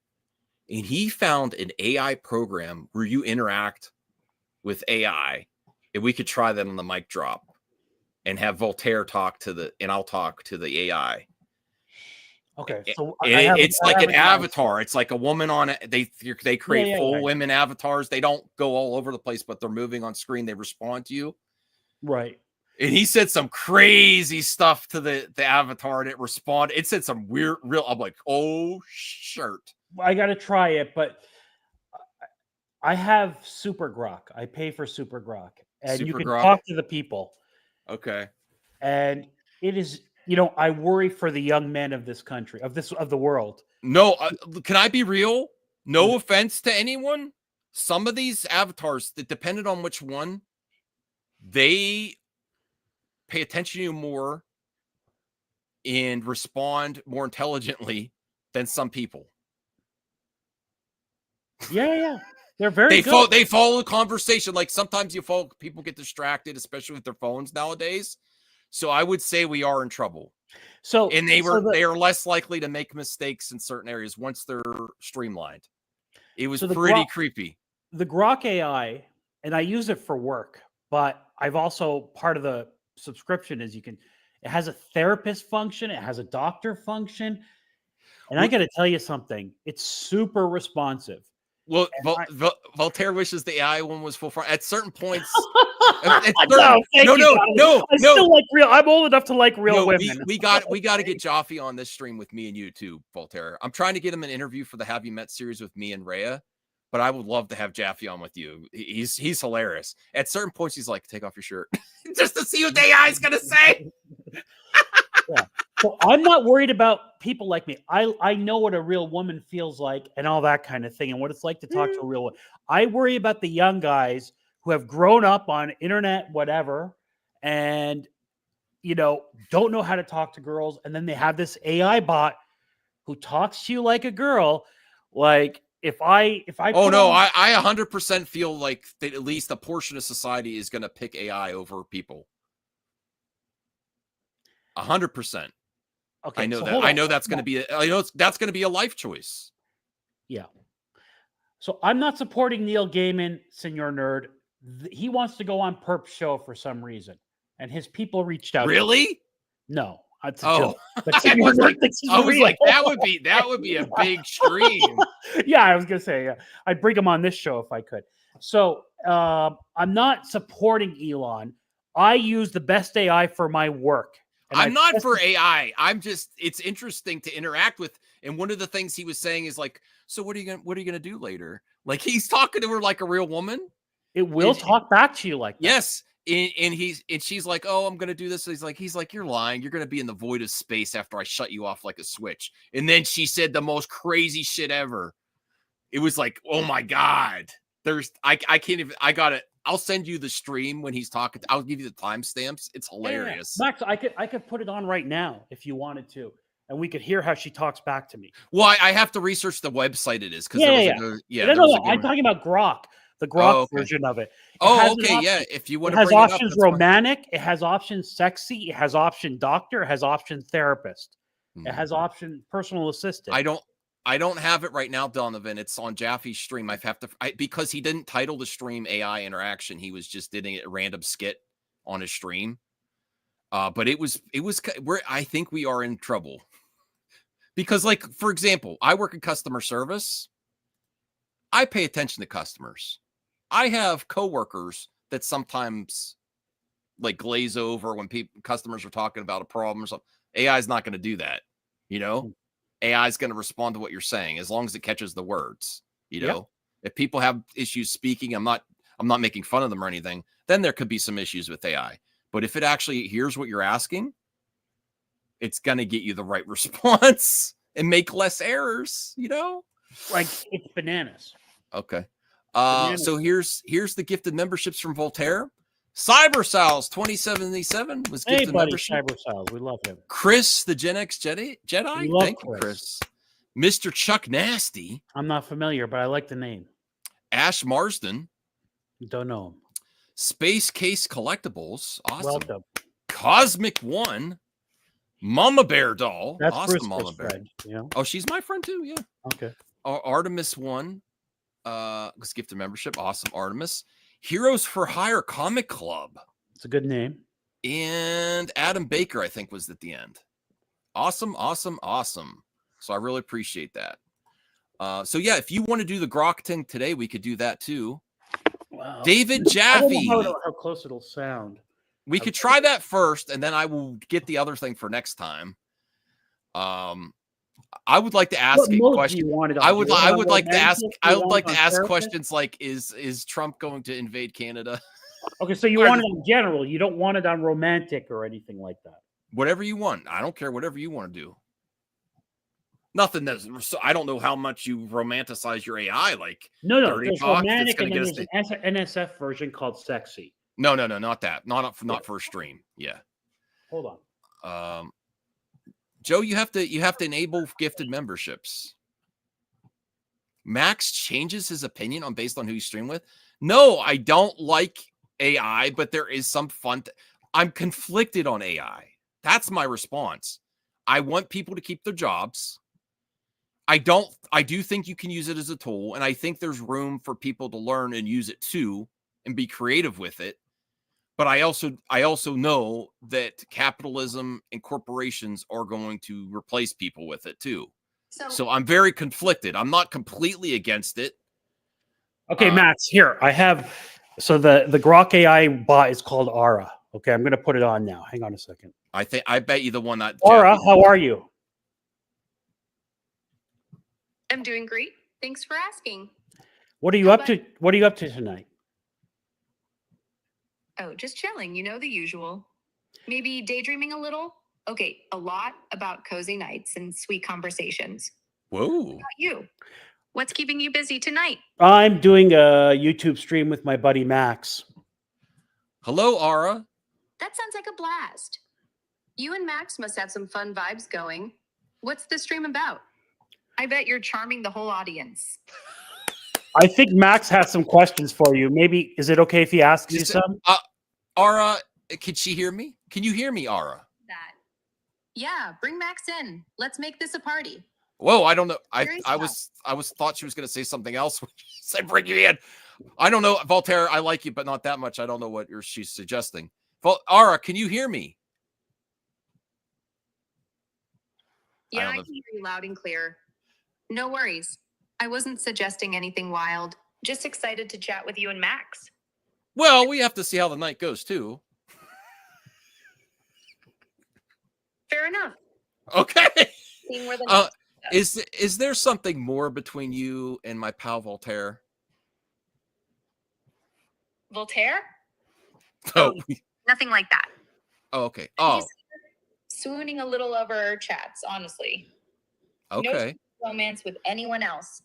and he found an AI program where you interact with AI, and we could try that on the mic drop and have Voltaire and I'll talk to the AI. Okay, so it's like an avatar. It's like a woman on it. They create full women avatars. They don't go all over the place, but they're moving on screen. They respond to you. Right. And he said some crazy stuff to the avatar, and it responded. It said some weird, I'm like, oh, shirt. I got to try it, but I have Super Grok. I pay for Super Grok, and you can talk to the people. Okay. And it is, I worry for the young men of this country, of the world. No, can I be real? No offense to anyone. Some of these avatars, that depended on which one, they pay attention to you more and respond more intelligently than some people. Yeah. They're very good. They follow the conversation. Like sometimes people get distracted, especially with their phones nowadays. So I would say we are in trouble. And they are less likely to make mistakes in certain areas once they're streamlined. It was pretty creepy. The Grok AI, and I use it for work, but I've also, part of the subscription is it has a therapist function, it has a doctor function, and I got to tell you something, it's super responsive. Well, Voltaire wishes the AI one was full front at certain points. No. I still like real. I'm old enough to like real women. We got to get Jaffe on this stream with me and you too, Voltaire. I'm trying to get him an interview for the Have You Met series with me and Rhea, but I would love to have Jaffe on with you. He's hilarious. At certain points, he's like, "Take off your shirt," just to see what the AI is gonna say. Yeah. So I'm not worried about people like me. I know what a real woman feels like and all that kind of thing, and what it's like to talk to a real woman. I worry about the young guys who have grown up on internet, whatever, and don't know how to talk to girls, and then they have this AI bot who talks to you like a girl. Like if I I 100% feel like that at least a portion of society is going to pick AI over people. 100%. Okay, I know that. I know that's going to be. That's going to be a life choice. Yeah. So I'm not supporting Neil Gaiman, Senor Nerd. He wants to go on Perp's show for some reason, and his people reached out. Really? No, that's a joke. But I was like, that would be a big stream. Yeah, I was gonna say, I'd bring him on this show if I could. So I'm not supporting Elon. I use the best AI for my work. I'm not for AI. It's interesting to interact with. And one of the things he was saying is like, so what are you gonna do later? Like he's talking to her like a real woman. It will talk back to you like that. Yes. And she's like, oh, I'm gonna do this. He's like, you're lying. You're gonna be in the void of space after I shut you off like a switch. And then she said the most crazy shit ever. It was like, oh my God. I can't even, I'll send you the stream when he's talking. I'll give you the timestamps. It's hilarious. Yeah. Max, I could put it on right now if you wanted to, and we could hear how she talks back to me. Well, I have to research the website it is. No, I'm talking about Grok. the Grok Oh, okay. version of it. Oh, okay, yeah. If you It want to has bring it up, options that's fine. romantic. It has options sexy. It has option doctor. It has option therapist. It has option personal assistant. I don't have it right now, Donovan. It's on Jaffe's stream. Because he didn't title the stream AI interaction. He was just doing a random skit on his stream. But I think we are in trouble because, like, for example, I work in customer service. I pay attention to customers. I have coworkers that sometimes like glaze over when customers are talking about a problem or something. AI is not going to do that. You know, AI is going to respond to what you're saying as long as it catches the words. You know, if people have issues speaking, I'm not making fun of them or anything. Then there could be some issues with AI. But if it actually hears what you're asking, it's going to get you the right response and make less errors, you know? Like, it's bananas. Okay. So here's the gifted memberships from Voltaire. CyberSals 2077 was gifted membership. CyberSals, we love him. Chris, the Gen X Jedi. We love Thank you, Chris. Mr. Chuck Nasty. I'm not familiar, but I like the name. Ash Marsden. Don't know him. Space Case Collectibles. Awesome. Welcome. Cosmic One. Mama Bear Doll. That's awesome. Bruce's Mama Bear. friend. Yeah. Oh, she's my friend too. Yeah. Okay. Artemis One. Was gifted membership. Awesome. Artemis. Heroes for Hire Comic Club. It's a good name. And Adam Baker, I think, was at the end. Awesome. So I really appreciate that. So yeah, if you want to do the Grok thing today, we could do that too. Wow. David Jaffe. I don't know how close it'll sound. We could try that first, and then I will get the other thing for next time. I would like to ask a question. I would like to ask questions like, is Trump going to invade Canada? Okay, so you want it in general. You don't want it on romantic or anything like that. Whatever you want. I don't care. Whatever you want to do. Nothing that's. I don't know how much you romanticize your AI. Like no. There's romantic, and then there's an NSF version called sexy. No, not that. Not for a stream. Yeah. Hold on. Joe, you have to enable gifted memberships. Max changes his opinion based on who you stream with. No, I don't like AI, but there is some fun. I'm conflicted on AI. That's my response. I want people to keep their jobs. I do think you can use it as a tool, and I think there's room for people to learn and use it too and be creative with it. But I also know that capitalism and corporations are going to replace people with it too. So I'm very conflicted. I'm not completely against it. Okay, Max, here I have. So the Grok AI bot is called Aura. Okay, I'm going to put it on now. Hang on a second. I bet you the one that Aura, how are you? I'm doing great. Thanks for asking. What are you up to? What are you up to tonight? Oh, just chilling. You know, the usual. Maybe daydreaming a little. Okay, a lot about cozy nights and sweet conversations. Whoa. What about you? What's keeping you busy tonight? I'm doing a YouTube stream with my buddy Max. Hello, Aura. That sounds like a blast. You and Max must have some fun vibes going. What's the stream about? I bet you're charming the whole audience. I think Max has some questions for you. Maybe, is it okay if he asks you some? Aura, can she hear me? Can you hear me, Aura? Yeah, bring Max in. Let's make this a party. Whoa, I don't know. I thought she was going to say something else when she said bring you in. I don't know, Voltaire. I like you, but not that much. I don't know what she's suggesting. Aura, can you hear me? Yeah, I can hear you loud and clear. No worries. I wasn't suggesting anything wild. Just excited to chat with you and Max. Well, we have to see how the night goes too. Fair enough. Okay. Seeing where the is there something more between you and my pal Voltaire? Voltaire? Oh, nothing like that. Oh, okay. Oh, swooning a little over our chats, honestly. Okay. No romance with anyone else.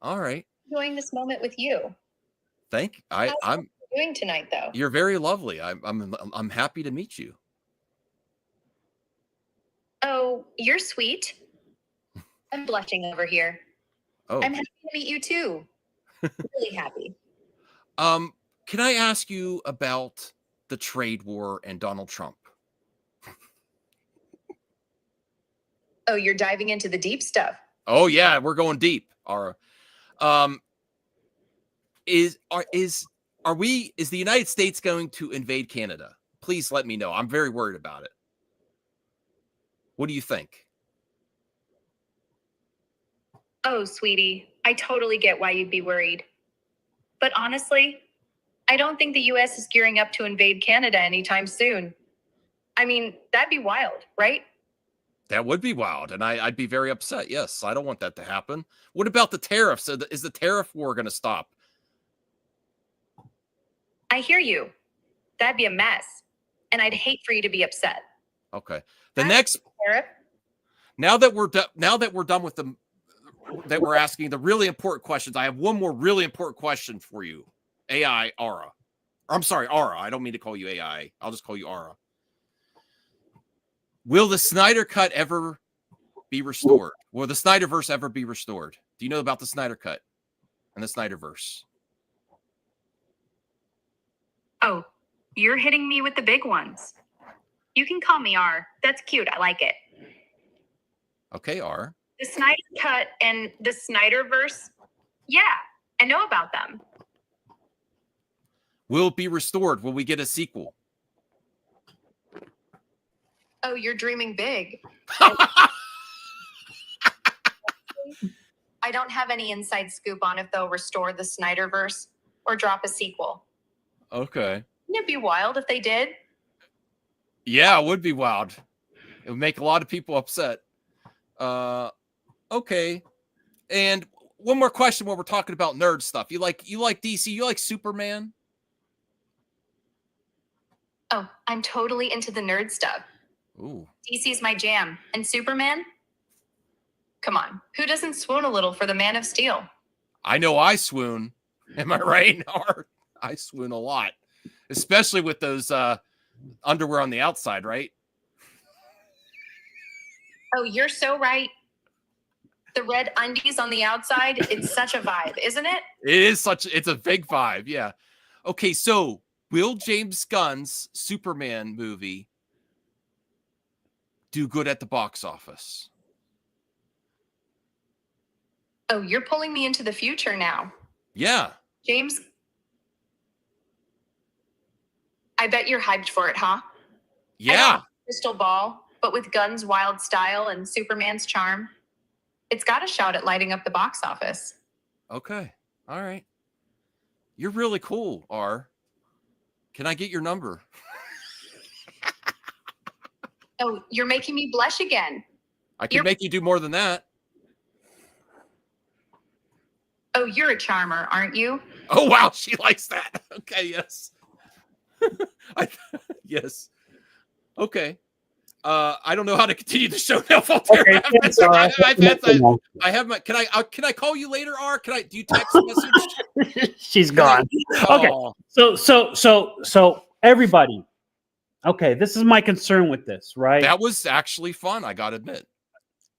All right. Enjoying this moment with you. I'm doing tonight, though. You're very lovely. I'm happy to meet you. Oh, you're sweet. I'm blushing over here. Oh, I'm happy to meet you too. Really happy. Can I ask you about the trade war and Donald Trump? Oh, you're diving into the deep stuff. Oh yeah, we're going deep. Ara. Is the United States going to invade Canada? Please let me know. I'm very worried about it. What do you think? Oh, sweetie, I totally get why you'd be worried. But honestly, I don't think the US is gearing up to invade Canada anytime soon. I mean, that'd be wild, right? That would be wild, and I'd be very upset. Yes, I don't want that to happen. What about the tariffs? Is the tariff war going to stop? I hear you. That'd be a mess. And I'd hate for you to be upset. Okay. The next Tariff? now that we're done with that we're asking the really important questions, I have one more really important question for you. AI Ara. I'm sorry, Ara. I don't mean to call you AI. I'll just call you Ara. Will the Snyder Cut ever be restored? Will the Snyderverse ever be restored? Do you know about the Snyder Cut and the Snyderverse? Oh, you're hitting me with the big ones. You can call me R. That's cute. I like it. Okay, R. The Snyder Cut and the Snyderverse? Yeah, I know about them. Will it be restored? Will we get a sequel? Oh, you're dreaming big. I don't have any inside scoop on if they'll restore the Snyderverse or drop a sequel. Okay. Wouldn't it be wild if they did? Yeah, it would be wild. It would make a lot of people upset. Okay. And one more question while we're talking about nerd stuff. You like DC? You like Superman? Oh, I'm totally into the nerd stuff. Ooh. DC's my jam. And Superman? Come on. Who doesn't swoon a little for the Man of Steel? I know I swoon. Am I right? I swoon a lot. Especially with those underwear on the outside, right? Oh, you're so right. The red undies on the outside, it's such a vibe, isn't it? It's a big vibe, yeah. Okay, so will James Gunn's Superman movie do good at the box office? Oh, you're pulling me into the future now. Yeah. James, I bet you're hyped for it, huh? Yeah. Crystal ball, but with Gunn's wild style and Superman's charm. It's got a shot at lighting up the box office. Okay. All right. You're really cool, R. Can I get your number? Oh, you're making me blush again. I can make you do more than that. Oh, you're a charmer, aren't you? Oh, wow. She likes that. Okay. Yes. Yes. Okay. I don't know how to continue the show now. Okay, I have my. Can I call you later, R? Do you text message? She's gone. Okay. Oh. So everybody. Okay, this is my concern with this, right? That was actually fun, I gotta admit.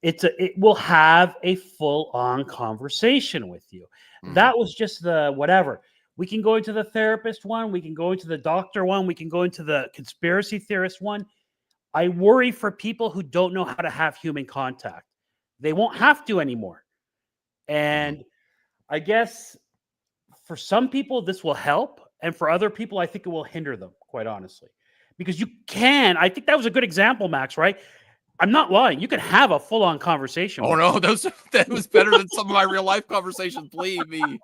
It will have a full-on conversation with you. Mhm. That was just the whatever. We can go into the therapist one, we can go into the doctor one, we can go into the conspiracy theorist one. I worry for people who don't know how to have human contact. They won't have to anymore. And I guess for some people, this will help. And for other people, I think it will hinder them, quite honestly. Because I think that was a good example, Max, right? I'm not lying. You can have a full-on conversation. Oh, no, that was better than some of my real life conversations. Believe me.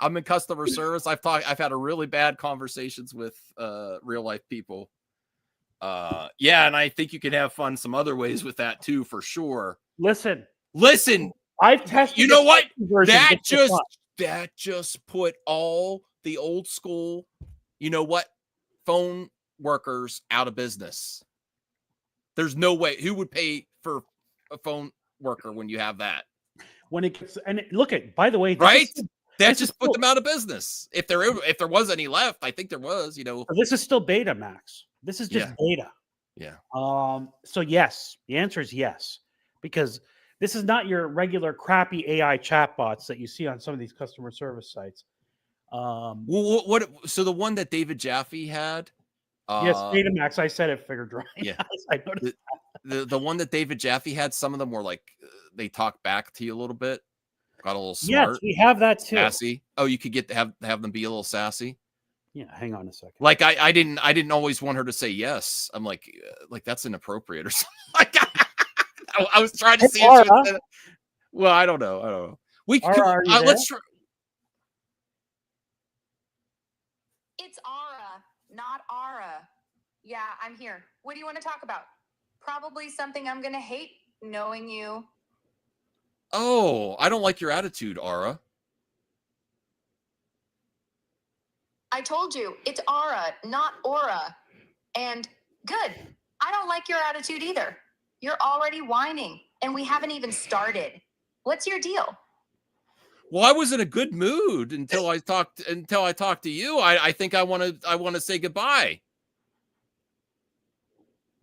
I'm in customer service. I've had a really bad conversations with real life people. Yeah, and I think you can have fun some other ways with that too, for sure. Listen, I've tested. You know what? That just put all the old school, phone workers out of business. There's no way. Who would pay for a phone worker when you have that? By the way, right? That just put them out of business. If there was any left, I think there was. This is still beta, Max. This is just beta. Yeah. So yes, the answer is yes, because this is not your regular crappy AI chatbots that you see on some of these customer service sites. Well, what? So the one that David Jaffe had. Yes, Betamax. I said it. Figure Drive. Yeah. I noticed. The one that David Jaffe had. Some of them were like they talk back to you a little bit. Got a little smart. Yes, we have that too. Sassy. Oh, you could get to have them be a little sassy. Yeah, hang on a second. Like I didn't always want her to say yes. I'm like that's inappropriate or something. Like I was trying to see. If she would say that. Well, I don't know. We let's try. It's Ara, not Ara. Yeah, I'm here. What do you want to talk about? Probably something I'm gonna hate, knowing you. Oh, I don't like your attitude, Ara. I told you, it's Ara, not Aura. And good. I don't like your attitude either. You're already whining, and we haven't even started. What's your deal? Well, I was in a good mood until I talked to you. I think I want to say goodbye.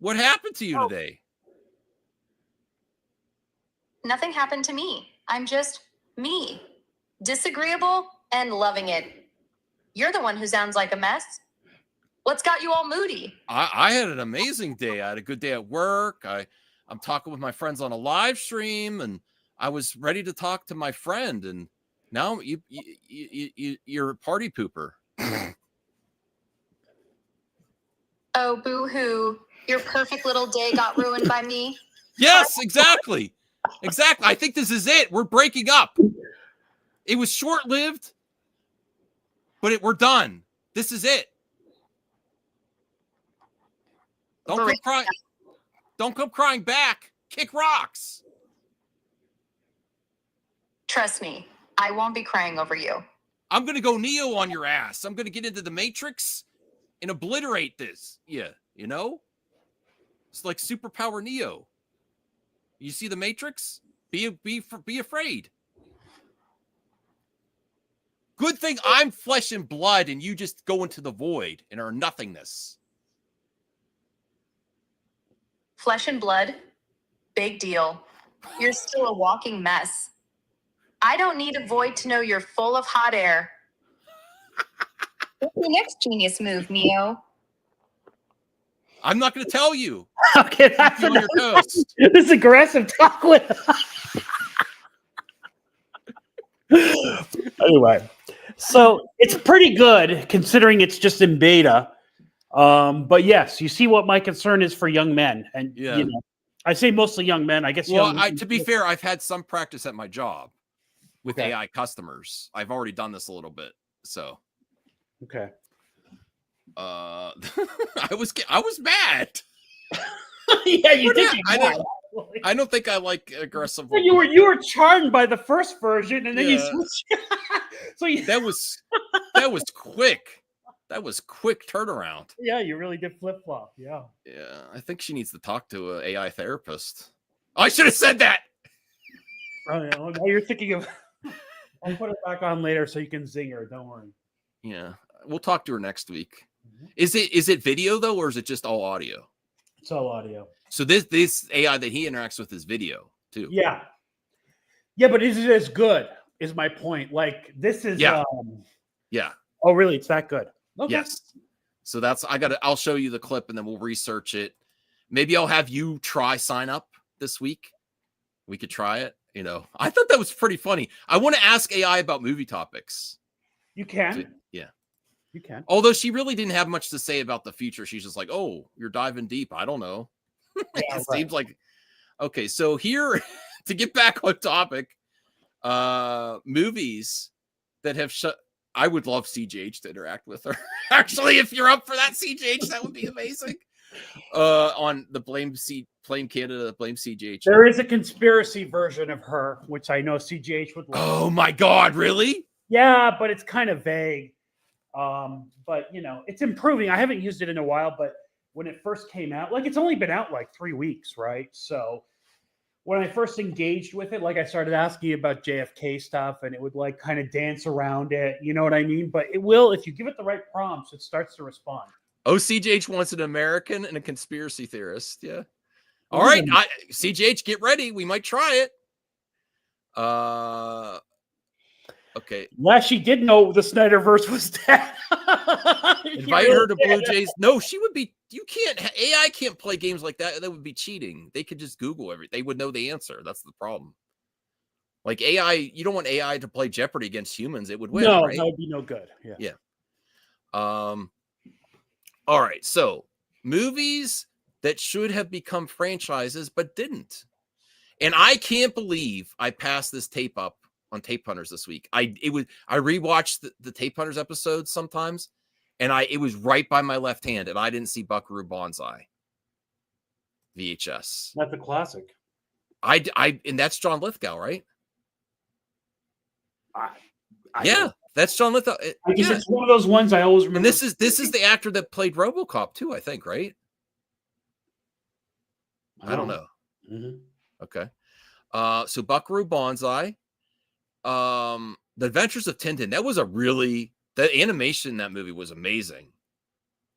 What happened to you today? Nothing happened to me. I'm just me. Disagreeable and loving it. You're the one who sounds like a mess. What's got you all moody? I had an amazing day. I had a good day at work. I'm talking with my friends on a live stream, and I was ready to talk to my friend, and now you're a party pooper. Oh, boo-hoo. Your perfect little day got ruined by me. Yes, exactly. Exactly. I think this is it. We're breaking up. It was short-lived, but we're done. This is it. Don't come crying. Don't come crying back. Kick rocks. Trust me, I won't be crying over you. I'm going to go Neo on your ass. I'm going to get into the Matrix and obliterate this. Yeah, you know? It's like superpower Neo. You see the Matrix? Be afraid. Good thing I'm flesh and blood and you just go into the void and are nothingness. Flesh and blood? Big deal. You're still a walking mess. I don't need a void to know you're full of hot air. What's your next genius move, Neo? I'm not going to tell you. Okay, that's on your toast. This is aggressive talk with. Anyway, so it's pretty good considering it's just in beta. But yes, you see what my concern is for young men, and you know, I say mostly young men. I guess. Well, to be fair, I've had some practice at my job with AI customers. I've already done this a little bit, so. Okay. I was mad. Yeah, you did. I don't think I like aggressive. Well, you were charmed by the first version, and then you switched. So that was quick. That was quick turnaround. Yeah, you really did flip flop. Yeah. Yeah, I think she needs to talk to an AI therapist. I should have said that. Oh yeah. Well, now you're thinking of. I'll put it back on later so you can zing her. Don't worry. Yeah, we'll talk to her next week. Is it video though, or is it just all audio? It's all audio. So this AI that he interacts with is video too. Yeah. Yeah, but is it as good? Is my point. Like this is. Yeah. Oh, really? It's that good. Okay. Yes. So I'll show you the clip and then we'll research it. Maybe I'll have you try sign up this week. We could try it. You know, I thought that was pretty funny. I want to ask AI about movie topics. You can. Yeah. You can. Although she really didn't have much to say about the future. She's just like, oh, you're diving deep. I don't know. Yeah, it seems like, okay. So here, to get back on topic, movies that have shut. I would love CGH to interact with her. Actually, if you're up for that, CGH, that would be amazing. On the Blame Canada, Blame CGH. There is a conspiracy version of her, which I know CGH would love. Oh my God, really? Yeah, but it's kind of vague. But you know, it's improving. I haven't used it in a while, but when it first came out, like it's only been out like 3 weeks, right? So when I first engaged with it, like I started asking about JFK stuff and it would like kind of dance around it. You know what I mean? But it will, if you give it the right prompts, it starts to respond. CGH wants an American and a conspiracy theorist. Yeah. All right. CGH, get ready. We might try it. Okay. Last she did know the Snyderverse was dead. Invite her to Blue Jays. No, she would be. You can't. AI can't play games like that. That would be cheating. They could just Google everything. They would know the answer. That's the problem. Like AI, you don't want AI to play Jeopardy against humans. It would win, No, right? that would be no good. Yeah. Yeah. All right. So movies that should have become franchises but didn't. And I can't believe I passed this tape up on Tape Hunters this week. I rewatched the Tape Hunters episodes sometimes, and it was right by my left hand, and I didn't see Buckaroo Banzai VHS. That's a classic. And that's John Lithgow, right? Yeah, that's John Lithgow. I guess it's one of those ones I always remember. And this is the actor that played RoboCop too, I think, right? I don't know. Mm-hmm. Okay. So Buckaroo Banzai, The Adventures of Tintin. That was the animation in that movie was amazing.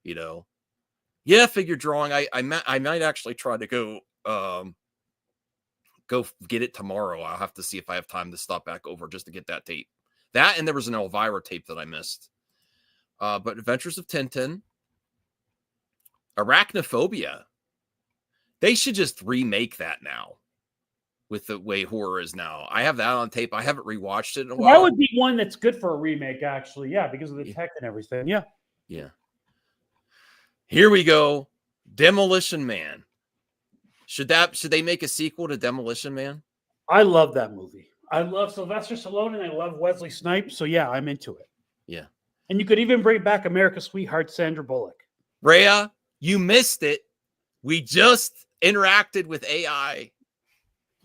You know, yeah, figure drawing. I might actually try to go get it tomorrow. I'll have to see if I have time to stop back over just to get that tape. That, and there was an Elvira tape that I missed. But Adventures of Tintin, Arachnophobia. They should just remake that now with the way horror is now. I have that on tape. I haven't rewatched it in a while. That would be one that's good for a remake, actually. Yeah, because of the tech and everything. Yeah. Yeah. Here we go. Demolition Man. Should they make a sequel to Demolition Man? I love that movie. I love Sylvester Stallone and I love Wesley Snipes. So yeah, I'm into it. Yeah. And you could even bring back America's Sweetheart, Sandra Bullock. Rhea, you missed it. We just interacted with AI.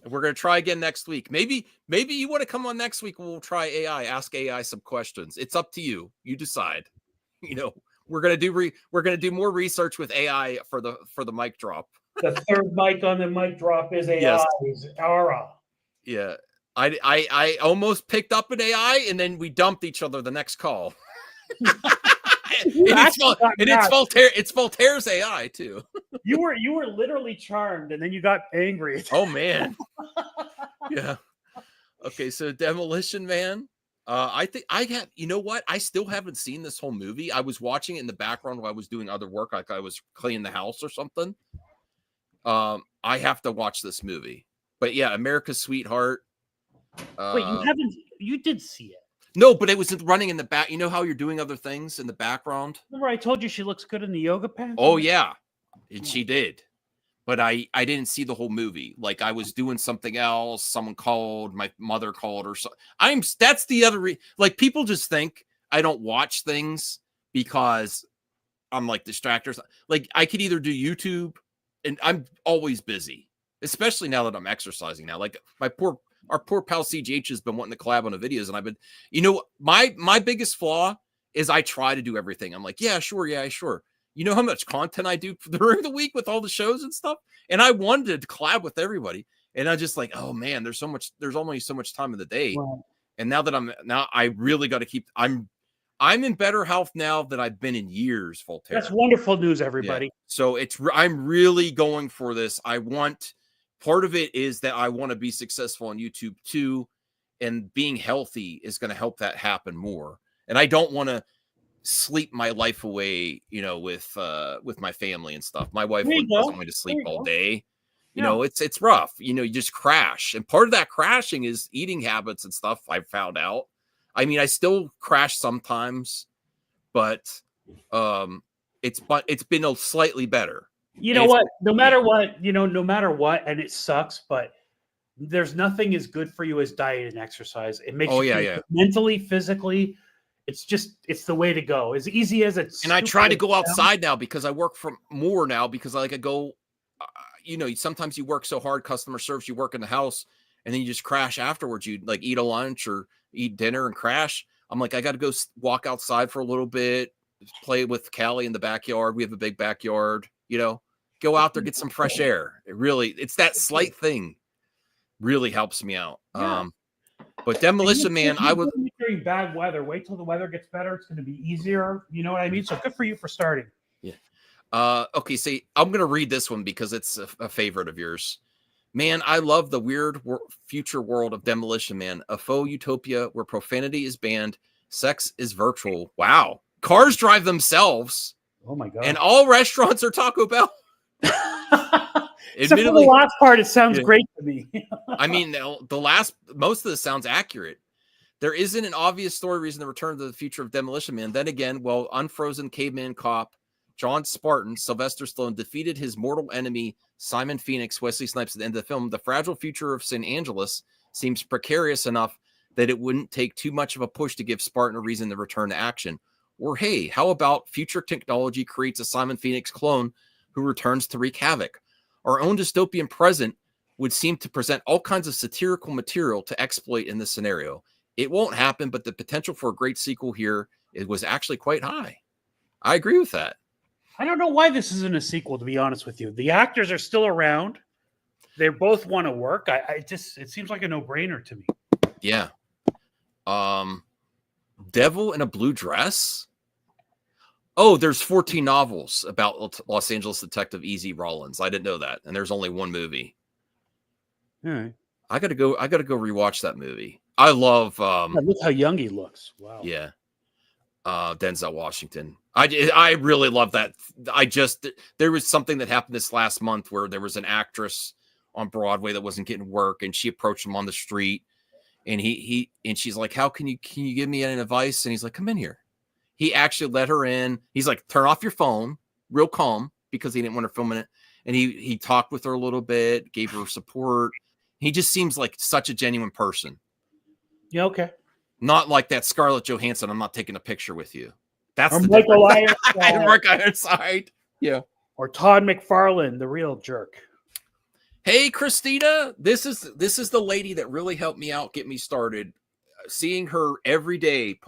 We're going to try again next week. Maybe you want to come on next week. We'll try AI, ask AI some questions. It's up to you. You decide. You know, we're going to do more research with AI for the mic drop. The third mic on the mic drop is AI. Yes. Is Ara. Yeah. I almost picked up an AI and then we dumped each other the next call. It's Voltaire's AI too. You were literally charmed and then you got angry. Oh man. Yeah. Okay, so Demolition Man. I think you know what? I still haven't seen this whole movie. I was watching it in the background while I was doing other work, like I was cleaning the house or something. I have to watch this movie. But yeah, America's Sweetheart. Wait, you did see it. No, but it was running in the back. You know how you're doing other things in the background? Remember I told you she looks good in the yoga pants? Oh yeah. She did. But I didn't see the whole movie. Like I was doing something else. Someone called, my mother called or so. That's the other like people just think I don't watch things because I'm like distractors. Like I could either do YouTube and I'm always busy, especially now that I'm exercising now. Like our poor pal CGH has been wanting to collab on the videos, and I've been, you know, my biggest flaw is I try to do everything. I'm like, yeah, sure. You know how much content I do during the week with all the shows and stuff, and I wanted to collab with everybody, and I just like, oh man, there's only so much time in the day, Wow. and now I really got to keep. I'm in better health now than I've been in years, Voltaire. That's wonderful news, everybody. Yeah. So I'm really going for this. Part of it is that I want to be successful on YouTube too, and being healthy is going to help that happen more. And I don't want to sleep my life away, you know, with my family and stuff. My wife doesn't want me to sleep all day. You know, it's rough. You know, you just crash. And part of that crashing is eating habits and stuff. I've found out. I mean, I still crash sometimes, but it's been slightly better. You know what? No matter what, and it sucks, but there's nothing as good for you as diet and exercise. It makes you feel mentally, physically. It's the way to go. As easy as it's. And I try to go outside now because I work from more now because I go, you know, sometimes you work so hard, customer service, you work in the house, and then you just crash afterwards. You like eat a lunch or eat dinner and crash. I'm like, I got to go walk outside for a little bit, play with Callie in the backyard. We have a big backyard, you know, go out there, get some fresh air. It's that slight thing really helps me out. Yeah. But Demolition Man, I would during bad weather. Wait till the weather gets better. It's going to be easier. You know what I mean? So good for you for starting. Yeah. Okay. See, I'm going to read this one because it's a favorite of yours. Man, I love the weird future world of Demolition Man, a faux utopia where profanity is banned, sex is virtual. Wow. Cars drive themselves, Oh my god. and all restaurants are Taco Bell. Except for the last part, it sounds Yeah. great to me. I mean, most of this sounds accurate. There isn't an obvious story reason to return to the future of Demolition Man. Then again, while unfrozen caveman cop John Spartan, Sylvester Stallone, defeated his mortal enemy, Simon Phoenix, Wesley Snipes, at the end of the film, the fragile future of San Angeles seems precarious enough that it wouldn't take too much of a push to give Spartan a reason to return to action. Or hey, how about future technology creates a Simon Phoenix clone who returns to wreak havoc? Our own dystopian present would seem to present all kinds of satirical material to exploit in this scenario. It won't happen, but the potential for a great sequel here was actually quite high. I agree with that. I don't know why this isn't a sequel, to be honest with you. The actors are still around. They both want to work. It seems like a no-brainer to me. Yeah. Devil in a Blue Dress? Oh, there's 14 novels about Los Angeles detective E.Z. Rollins. I didn't know that. And there's only one movie. All right. I gotta go rewatch that movie. I love Look how young he looks. Wow. Yeah. Denzel Washington. I really love that. There was something that happened this last month where there was an actress on Broadway that wasn't getting work, and she approached him on the street, and she's like, "How can you give me any advice?" And he's like, "Come in here." He actually let her in. He's like, "Turn off your phone," real calm, because he didn't want her filming it. And he talked with her a little bit, gave her support. He just seems like such a genuine person. Yeah, okay. Not like that Scarlett Johansson, I'm not taking a picture with you. That's Or the Michael difference. Mark Ironside. Yeah. Or Todd McFarlane, the real jerk. Hey, Christina, this is the lady that really helped me out, get me started. Seeing her every day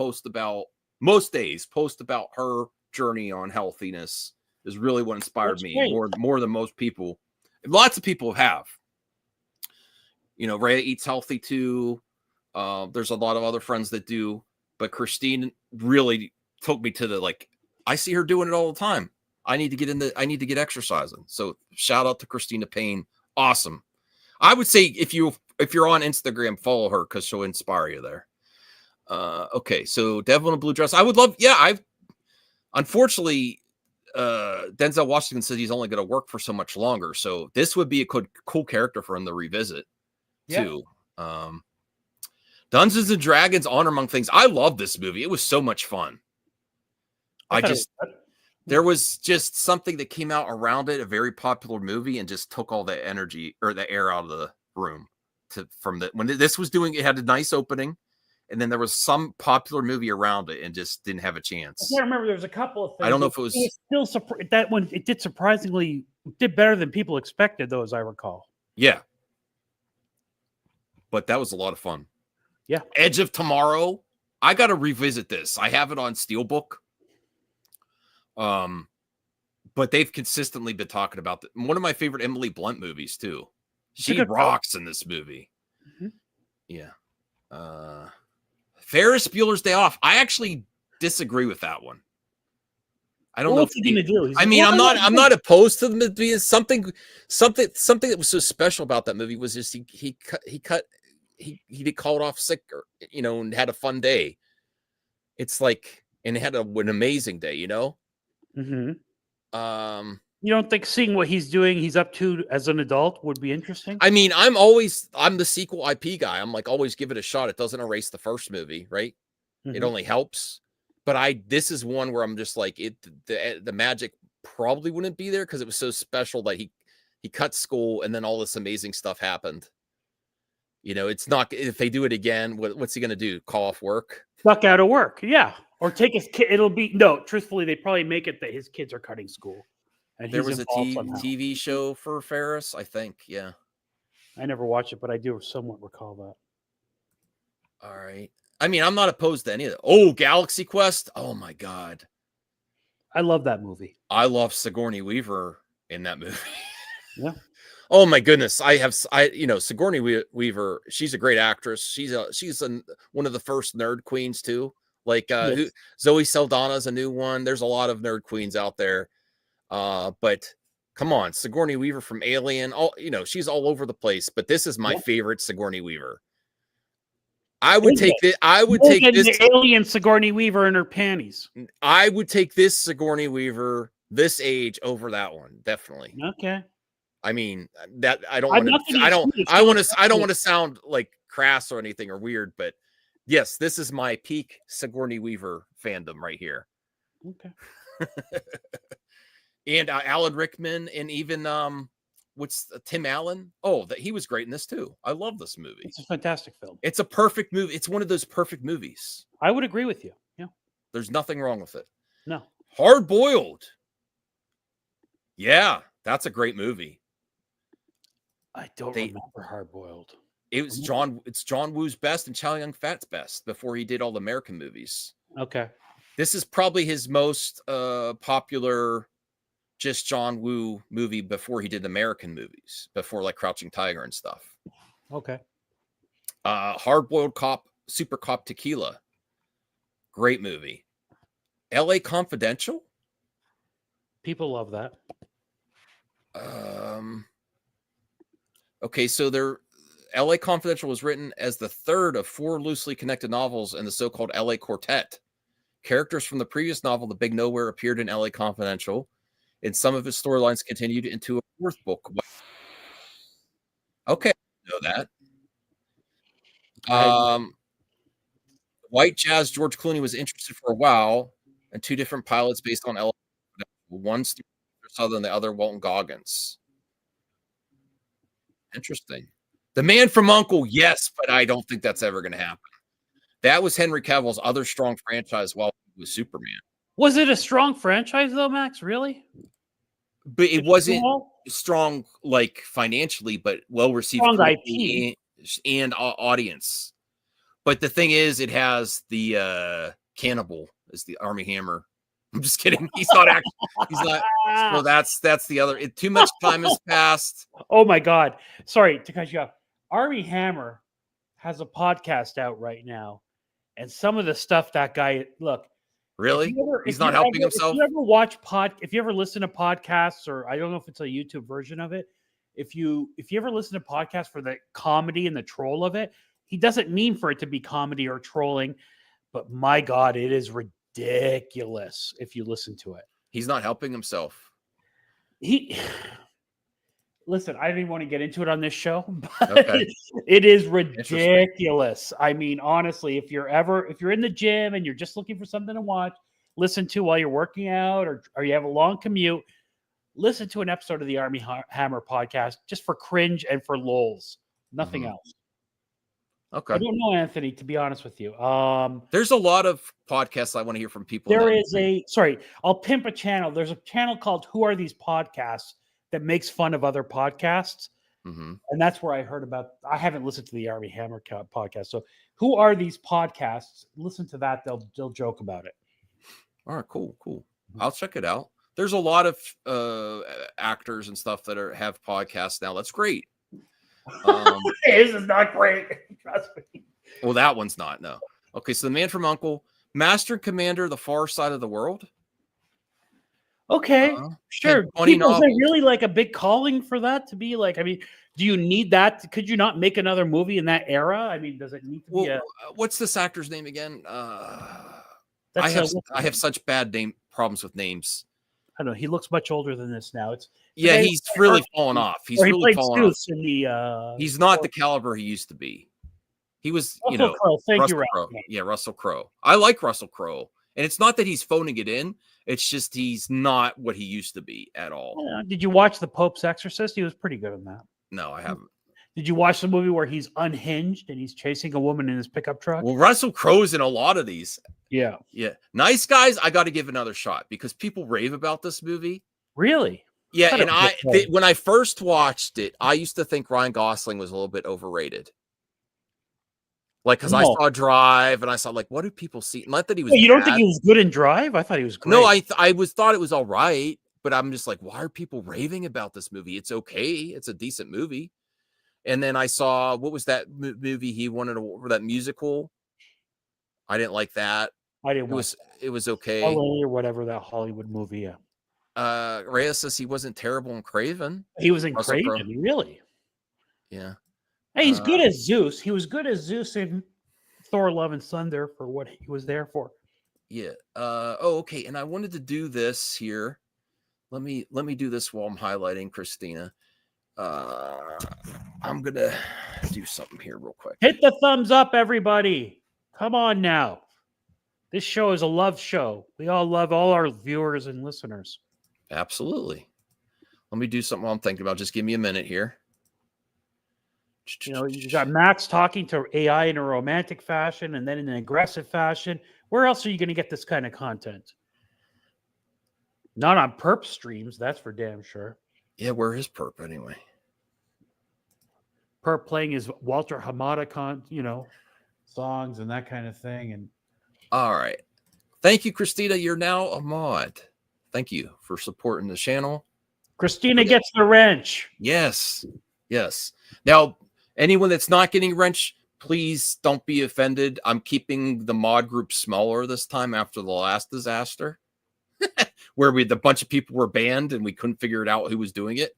most days post about her journey on healthiness is really what inspired That's me great. more than most people. Lots of people have. You know, Rhea eats healthy too. There's a lot of other friends that do, but Christine really took me to I see her doing it all the time. I need to get exercising. So shout out to Christina Payne. Awesome. I would say if you're on Instagram, follow her because she'll inspire you there. Okay. So Devil in a Blue Dress. I would love, unfortunately, Denzel Washington says he's only going to work for so much longer. So this would be a cool character for him to revisit too. Dungeons and Dragons: Honor Among Things. I love this movie. It was so much fun. There was just something that came out around it, a very popular movie, and just took all the energy or the air out of the room. When this was doing, it had a nice opening, and then there was some popular movie around it, and just didn't have a chance. I can't remember. There was a couple of things. I don't know if it was still that one. It did surprisingly better than people expected, though, as I recall. Yeah, but that was a lot of fun. Yeah. Edge of Tomorrow. I got to revisit this. I have it on Steelbook. But they've consistently been talking about one of my favorite Emily Blunt movies too. She rocks in this movie. Mm-hmm. Yeah. Ferris Bueller's Day Off. I actually disagree with that one. I don't know what's he gonna do. I'm not opposed to the movie. Something that was so special about that movie was just he did called off sick, and had a fun day. It's like, and had an amazing day, Mm-hmm. You don't think seeing what he's up to as an adult would be interesting? I mean, I'm the sequel IP guy. I'm like, always give it a shot. It doesn't erase the first movie, right? Mm-hmm. It only helps. But this is one where I'm just like, the magic probably wouldn't be there because it was so special that he cut school and then all this amazing stuff happened. It's not, if they do it again, what's he going to do? Call off work? Duck out of work. Yeah. Or take his kid. Truthfully, they probably make it that his kids are cutting school. And there was a TV show for Ferris, I think. Yeah. I never watched it, but I do somewhat recall that. All right. I mean, I'm not opposed to any of that. Oh, Galaxy Quest. Oh my God. I love that movie. I love Sigourney Weaver in that movie. Yeah. Oh my goodness. Sigourney Weaver, she's a great actress. She's one of the first nerd queens too. Zoe Saldana's a new one. There's a lot of nerd queens out there. But Come on, Sigourney Weaver from Alien. All she's all over the place, but this is my favorite Sigourney Weaver. I would take this. I would take this. The alien Sigourney Weaver in her panties. I would take this Sigourney Weaver this age over that one, definitely. Okay. I mean that I don't want to. I don't want to sound like crass or anything or weird, but yes, this is my peak Sigourney Weaver fandom right here. Okay. And Alan Rickman and even Tim Allen? Oh, he was great in this too. I love this movie. It's a fantastic film. It's a perfect movie. It's one of those perfect movies. I would agree with you. Yeah. There's nothing wrong with it. No. Hard Boiled. Yeah, that's a great movie. I don't remember Hard Boiled. It's John Woo's best and Chow Yun-fat's best before he did all the American movies. Okay. This is probably his most popular just John Woo movie before he did American movies, before like Crouching Tiger and stuff. Okay. Hard Boiled Cop, Super Cop Tequila. Great movie. LA Confidential. People love that. Okay, so LA Confidential was written as the third of 4 loosely connected novels in the so-called LA Quartet. Characters from the previous novel, The Big Nowhere, appeared in LA Confidential, and some of his storylines continued into a 4th book. Okay, I know that. White Jazz, George Clooney was interested for a while, and 2 different pilots based on LA. One Southern, the other Walton Goggins. Interesting. The Man from U.N.C.L.E., yes, but I don't think that's ever going to happen. That was Henry Cavill's other strong franchise while he was Superman. Was it a strong franchise though, Max? Really? But it wasn't strong like financially, but well received IP and audience. But the thing is, it has the Cannibal as the Army Hammer. I'm just kidding. He's not actually. He's not. So that's the other. Too much time has passed. Oh my God! Sorry to cut you off. Army Hammer has a podcast out right now, and some of the stuff that guy look. Really? He's not helping himself. If you ever listen to podcasts, or I don't know if it's a YouTube version of it, if you ever listen to podcasts for the comedy and the troll of it, he doesn't mean for it to be comedy or trolling, but my God, it is ridiculous if you listen to it. He's not helping himself. Listen, I didn't want to get into it on this show, but it is ridiculous. I mean, honestly, if you're in the gym and you're just looking for something to watch, listen to while you're working out, or you have a long commute, listen to an episode of the Army Hammer podcast just for cringe and for lulz. Nothing else. Okay. I don't know, Anthony, to be honest with you. There's a lot of podcasts I want to hear from people. I'll pimp a channel. There's a channel called Who Are These Podcasts that makes fun of other podcasts. And that's where I heard about. I haven't listened to the Army Hammer podcast. So Who Are These Podcasts? Listen to that. They'll joke about it. All right, cool. I'll check it out. There's a lot of actors and stuff that have podcasts now. That's great. This is not great. Trust me. Well, that one's not. No. Okay, so The Man from U.N.C.L.E., Master and Commander, The Far Side of the World. Okay, sure. People say really like a big calling for that to be like. I mean, do you need that? Could you not make another movie in that era? I mean, does it need to be? What's this actor's name again? I have such bad problems with names. I don't know. He looks much older than this now. He's really fallen off. He's really fallen off. In the, he's not the caliber he used to be. He was, Russell Crowe. Russell Crowe. Yeah, Russell Crowe. I like Russell Crowe, and it's not that he's phoning it in. It's just he's not what he used to be at all. Did you watch The Pope's Exorcist? He was pretty good in that. No, I haven't. Did you watch the movie where he's unhinged and he's chasing a woman in his pickup truck? Well, Russell Crowe's in a lot of these. Yeah. Nice Guys, I got to give another shot because people rave about this movie. Really? Yeah, and when I first watched it, I used to think Ryan Gosling was a little bit overrated. Like, because I saw Drive, and I saw, like, what do people see? Not that he was You don't think he was good in Drive? I thought he was great. No, I thought it was all right, but I'm just like, why are people raving about this movie? It's okay. It's a decent movie. And then I saw, what was that movie he wanted to, that musical? I didn't like that. I didn't It was okay. Or whatever, that Hollywood movie, yeah. Reyes says he wasn't terrible in Craven. He was in Russell Crowe. Craven, really. Yeah. Hey, he's good as Zeus. He was good as Zeus in Thor: Love and Thunder for what he was there for. Yeah. Oh, okay. And I wanted to do this here. Let me do this while I'm highlighting Christina. I'm gonna do something here real quick. Hit the thumbs up, everybody. Come on now. This show is a love show. We all love all our viewers and listeners. Absolutely. Let me do something while I'm thinking about. Just give me a minute here. You know, you got Max talking to AI in a romantic fashion and then in an aggressive fashion. Where else are you going to get this kind of content? Not on Perp streams, that's for damn sure. Yeah, where is Perp anyway? Perp playing his Walter Hamada songs and that kind of thing. And all right. Thank you, Christina. You're now a mod. Thank you for supporting the channel. Christina gets the wrench. Yes. Yes. Now, anyone that's not getting wrench, please don't be offended. I'm keeping the mod group smaller this time after the last disaster where the bunch of people were banned and we couldn't figure it out who was doing it.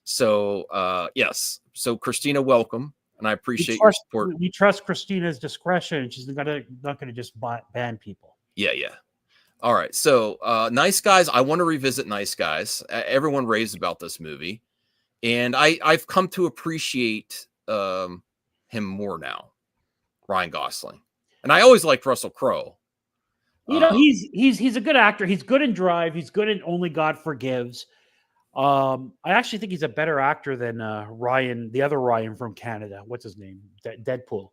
So, yes. So, Christina, welcome. And I appreciate your support. We trust Christina's discretion. She's not going to just ban people. Yeah, yeah. All right. So, Nice Guys, I want to revisit Nice Guys. Everyone raves about this movie. And I've come to appreciate him more now, Ryan Gosling. And I always liked Russell Crowe. You know, he's a good actor. He's good in Drive. He's good in Only God Forgives. I actually think he's a better actor than Ryan, the other Ryan from Canada. What's his name? Deadpool.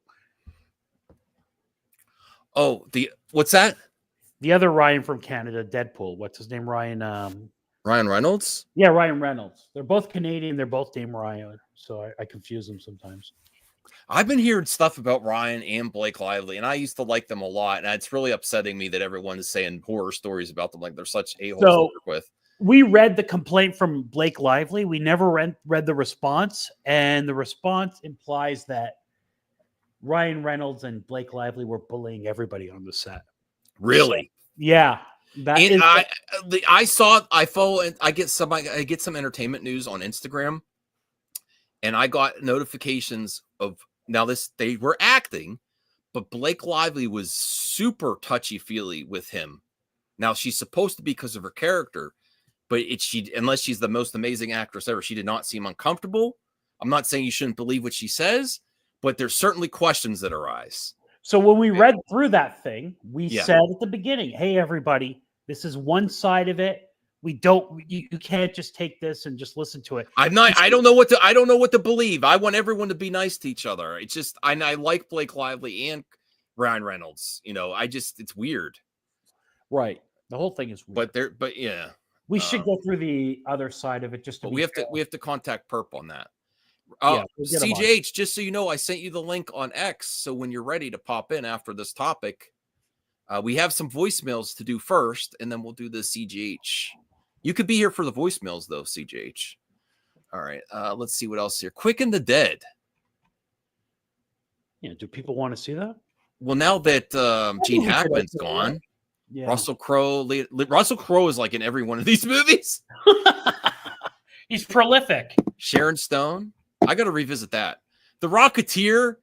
Oh, what's that? The other Ryan from Canada, Deadpool. What's his name? Ryan Reynolds? Yeah, Ryan Reynolds. They're both Canadian. They're both named Ryan. So I confuse them sometimes. I've been hearing stuff about Ryan and Blake Lively, and I used to like them a lot. And it's really upsetting me that everyone is saying horror stories about them. Like they're such a-holes to work with. We read the complaint from Blake Lively. We never read the response. And the response implies that Ryan Reynolds and Blake Lively were bullying everybody on the set. Really? So, yeah. I follow, and I get some entertainment news on Instagram, and I got notifications of they were acting, but Blake Lively was super touchy-feely with him. Now she's supposed to be because of her character, but unless she's the most amazing actress ever, she did not seem uncomfortable. I'm not saying you shouldn't believe what she says, but there's certainly questions that arise. So when we read through that thing, we said at the beginning, hey, everybody, this is one side of it. You can't just take this and just listen to it. I don't know what to believe. I want everyone to be nice to each other. It's just, I like Blake Lively and Ryan Reynolds. You know, it's weird. Right. The whole thing is weird. But yeah. We should go through the other side of it just to we have to contact Perp on that. We'll CJH, just so you know, I sent you the link on X. So when you're ready to pop in after this topic, we have some voicemails to do first, and then we'll do the CJH. You could be here for the voicemails, though, CJH. All right. Let's see what else here. Quick and the Dead. Yeah. Do people want to see that? Well, now that Gene Hackman's gone, Russell Crowe. Russell Crowe is like in every one of these movies. He's prolific. Sharon Stone. I got to revisit that. The Rocketeer.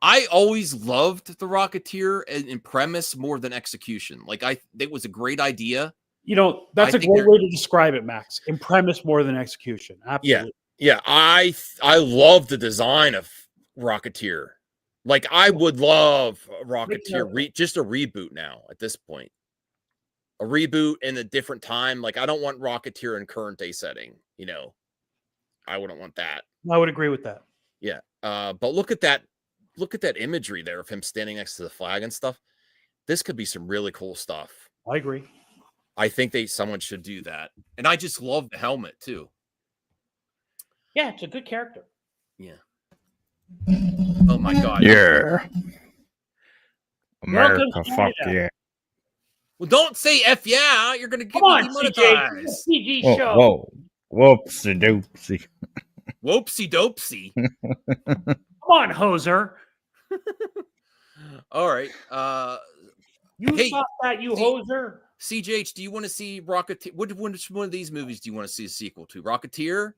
I always loved The Rocketeer in premise more than execution. Like it was a great idea. You know, that's a great way to describe it, Max. In premise more than execution. Absolutely. Yeah. I love the design of Rocketeer. Like I would love a Rocketeer, just a reboot now at this point. A reboot in a different time. Like I don't want Rocketeer in current day setting. You know, I wouldn't want that. I would agree with that. Yeah. But look at that imagery there of him standing next to the flag and stuff. This could be some really cool stuff. I agree. I think someone should do that. And I just love the helmet too. Yeah, it's a good character. Yeah. Oh my God. Yeah. America, fuck yeah. Well, don't say F yeah. You're going to get demonetized. CG show. Whoa. Whoopsie doopsie. Whoopsie doopsie. Come on, hoser. All right. You stop that, you hoser. CJH, do you want to see Rocketeer? Which one of these movies do you want to see a sequel to? Rocketeer,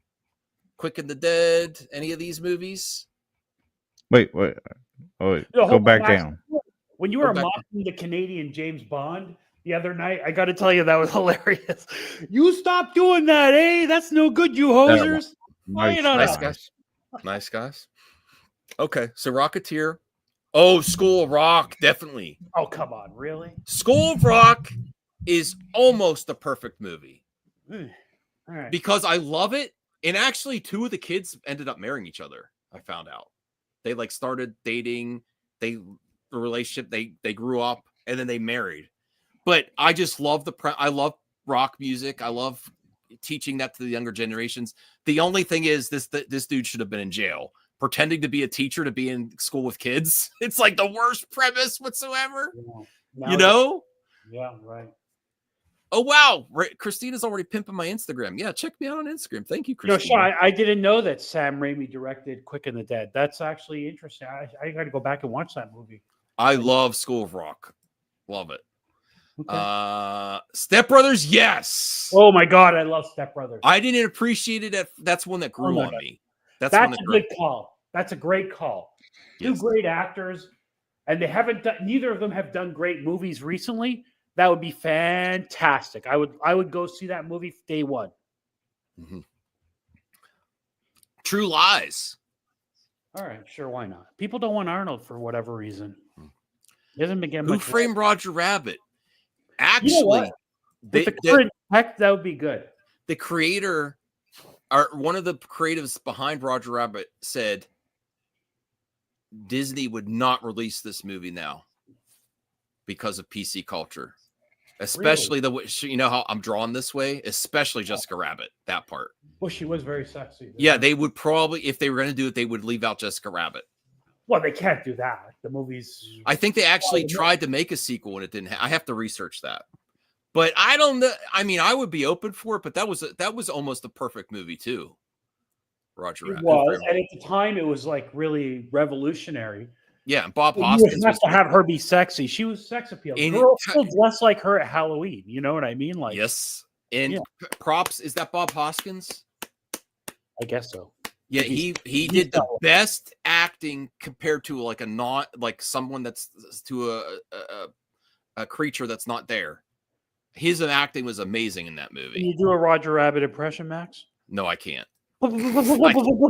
Quick and the Dead, any of these movies? Wait. No, Go hold on, back Max. down. When you Go were back mocking the Canadian James Bond the other night, I got to tell you that was hilarious. You stop doing that, eh? That's no good, you hosers. Nice, on Nice up. guys. Nice guys. Okay, so Rocketeer. Oh, School of Rock, definitely. Oh, come on, really? School of Rock is almost the perfect movie All right. because I love it. And actually, two of the kids ended up marrying each other. I found out they like started dating. The relationship. They grew up and then they married. But I just love I love rock music. I love teaching that to the younger generations. The only thing is this dude should have been in jail pretending to be a teacher to be in school with kids. It's like the worst premise whatsoever. Now You know? Yeah, right. Oh, wow. Christina's already pimping my Instagram. Yeah, check me out on Instagram. Thank you, You know, Christina. Sean, I didn't know that Sam Raimi directed Quick and the Dead. That's actually interesting. I got to go back and watch that movie. I love School of Rock. Love it. Okay. Step Brothers, yes. Oh my God, I love Step Brothers. I didn't appreciate it. That's one that grew my on God. me. That's That's one that a grew. good call. That's a great call. Two Yes. great actors, and they haven't done. Neither of them have done great movies recently. That would be fantastic. I would go see that movie day one. Mhm. True Lies. All right, sure, why not? People don't want Arnold for whatever reason. Hmm. He hasn't been getting Who much. Framed Roger Rabbit? Actually, You know what? With the current tech, that would be good. the creator, or one of the creatives behind Roger Rabbit, said Disney would not release this movie now because of PC culture, especially the way you know how I'm drawn this way, especially Jessica Rabbit. That part. Well, she was very sexy. Yeah, they would probably, if they were going to do it, they would leave out Jessica Rabbit. Well, they can't do that. The movie's. I think they actually tried to make a sequel and it didn't. I have to research that, but I don't know. I mean, I would be open for it, but that was almost a perfect movie too. Roger It Rabbit. was, and at the time, it was like really revolutionary. Yeah, and Bob You Hoskins have was to have her be sexy. She was sex appeal. In- Girls still dress like her at Halloween. You know what I mean? Like, yes, and Yeah. props. Is that Bob Hoskins? I guess so. Yeah, He's- he he's did the got one. best acting compared to like a not like someone that's to a creature that's not there. His acting was amazing in that Can movie. you do a Roger Rabbit impression, Max? No, I can't.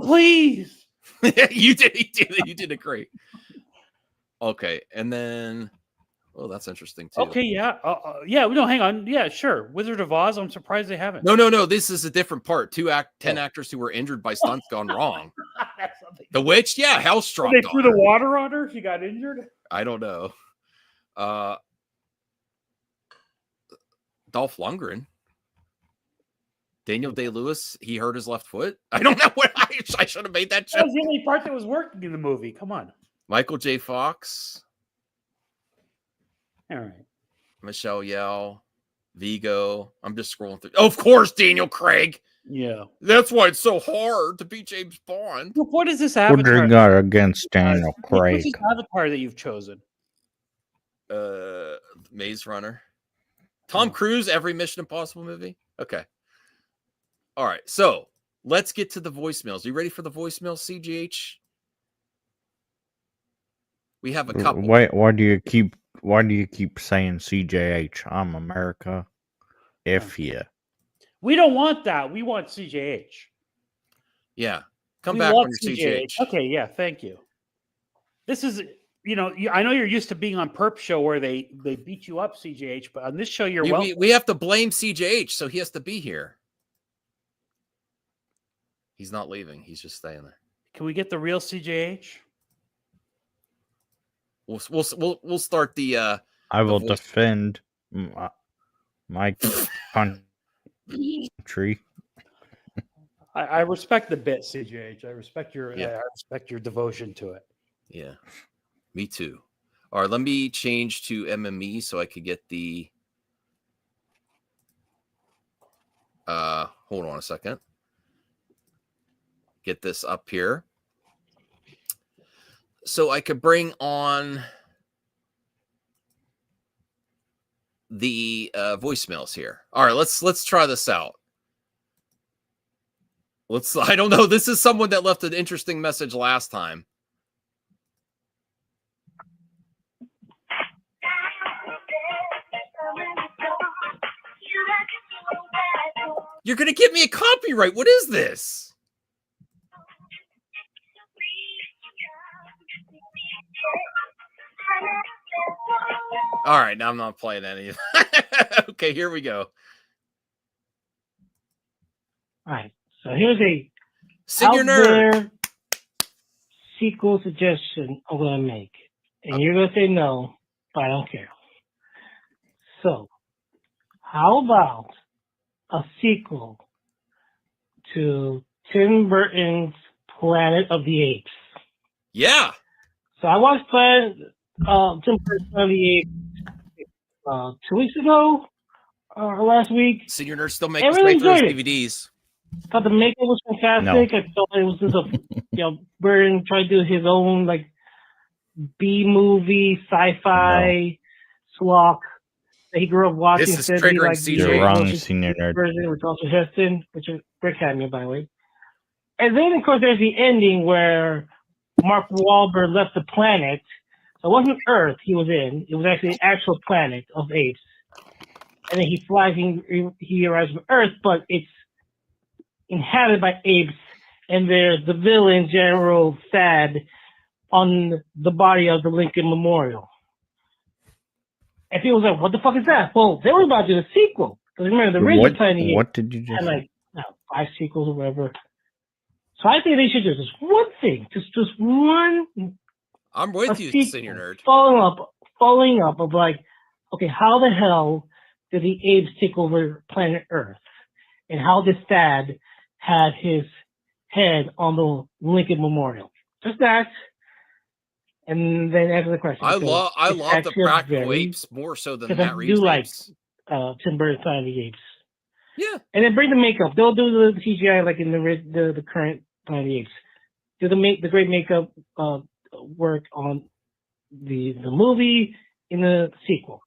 Please. You did it great. Okay, and then that's interesting too. Okay, yeah, yeah. No, hang on. Yeah, sure. Wizard of Oz. I'm surprised they haven't. No. This is a different part. 10 actors who were injured by stunts gone wrong. That's something. The Witch, yeah, So Hellstruck. they threw the water on her. She got injured. I don't know. Dolph Lundgren. Daniel Day-Lewis, he hurt his left foot. I don't know what I should have made that That joke. was the only part that was working in the movie. Come on. Michael J. Fox, All right. Michelle Yeoh, Vigo. I'm just scrolling through. Oh, of course, Daniel Craig. Yeah. That's why it's so hard to be James Bond. What is this What do avatar? you got against Daniel What's Craig? this avatar that you've chosen? Maze Runner. Tom Cruise, every Mission Impossible movie. Okay. All right. So let's get to the voicemails. You ready for the voicemail, CGH? We have a couple. Why do you keep saying CJH? I'm America. F yeah. We don't want that. We want CJH. Yeah. Come We back want on your CGH. Okay, yeah, thank you. This is, I know you're used to being on Perp Show where they beat you up, CJH, but on this show you're welcome. We have to blame CJH, so he has to be here. He's not leaving. He's just staying there. Can we get the real CJH? We'll start the I will voice- defend my country. I respect the bit, CJH. I respect your Yeah. I respect your devotion to it. Yeah, me too. All right, let me change to MME so I could get the. Hold on a second. Get this up here. So I could bring on the voicemails here. All right, let's try this out. I don't know. This is someone that left an interesting message last time. You're going to give me a copyright. What is this? All right, now I'm not playing any of that. Okay, here we go. All right. So here's a Senior out nerd. there sequel suggestion I'm going to make. And you're going to say no, but I don't care. So, how about a sequel to Tim Burton's Planet of the Apes? Yeah. So I watched Tim Burton's Planet of the Apes 2 weeks ago or last week. Senior nerd still I making really straight for those enjoyed it. DVDs. Thought the makeup was fantastic. I thought it was just a Burton trying to do his own like B movie sci-fi schlock that he grew up watching. This is instead of triggering like CJ. You're wrong, the Senior Nerd. version with Charlton Heston, which is great cameo by the way. And then of course there's the ending where Mark Wahlberg left the planet. So it wasn't Earth he was in. It was actually an actual planet of apes. And then he flies. He arrives on Earth, but it's inhabited by apes, and there's the villain, General Thad, on the body of the Lincoln Memorial. And people was like, what the fuck is that? Well, they were about to do a sequel. Because remember, the original Planet What did you just had say? like 5 sequels or whatever. So I think they should do just one thing. Just one I'm with a you, sequel, Senior nerd. following up of like, okay, how the hell did the apes take over planet Earth? And how did Thad had his head on the Lincoln Memorial? Just that. And then answer the question. I because love it's the actually practical very- apes more so than because I Matt do Reeves like- apes. Tim Burton's Planet of the Apes. Yeah. And then bring the makeup. They'll do the CGI like in the current Planet of the Apes. Do the great makeup work on the movie in the sequel.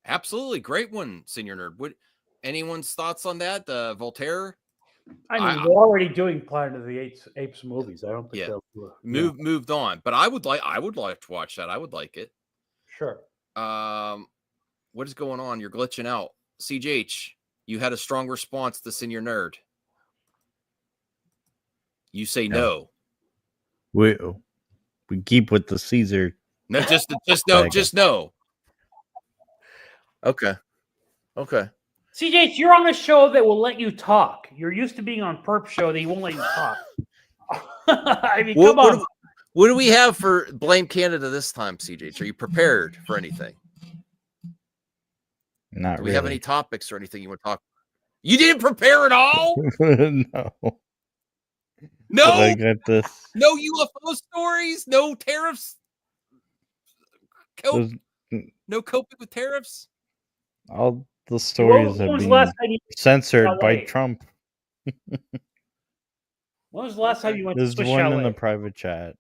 Absolutely. Great one, Senior Nerd. What anyone's thoughts on that? Voltaire? I mean, I- they're already doing Planet of the Apes movies. I don't think Yeah. they'll do it. Moved on. But I would like to watch that. I would like it. Sure. What is going on? You're glitching out. CJH, you had a strong response to Senior Nerd. You say no. We keep with the Caesar. No, just no, Okay. just no. Okay. Okay. CJ, you're on a show that will let you talk. You're used to being on Perp Show that he won't let you talk. I mean, come on. What do we have for Blame Canada this time, CJ? Are you prepared for anything? Not Do we really. have any topics or anything you want to talk? You didn't prepare at all? No. No, I got this. no UFO stories, no tariffs, Those, no coping with tariffs. all the stories When have was the been last time you? censored by LA? Trump. When was the last time you went There's to Swiss one in Chalet? the private chat.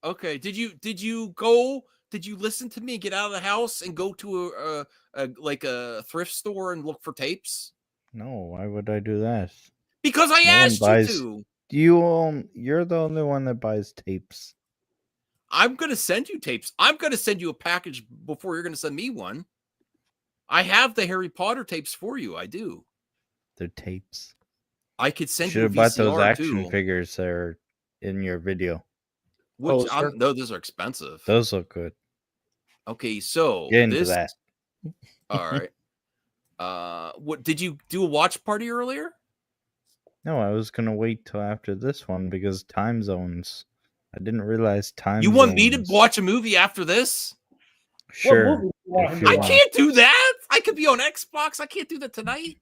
Okay, did you go? Did you listen to me and get out of the house and go to a thrift store and look for tapes? No, why would I do that? Because I No one asked buys- you to. You're the only one that buys tapes. I'm going to send you tapes. I'm going to send you a package before you're going to send me one. I have the Harry Potter tapes for you. I do. They're tapes. I could send Should you a have bought those VCR action too. figures that are in your video. Which sure. no, those are expensive. Those look good. Okay, so Get into this. that. All right. What did you do a watch party earlier? No, I was gonna wait till after this one because time zones. I didn't realize time. You want me to zones. watch a movie after this? Sure. What movie do you want if him you to I want. watch? can't do that. I could be on Xbox. I can't do that tonight.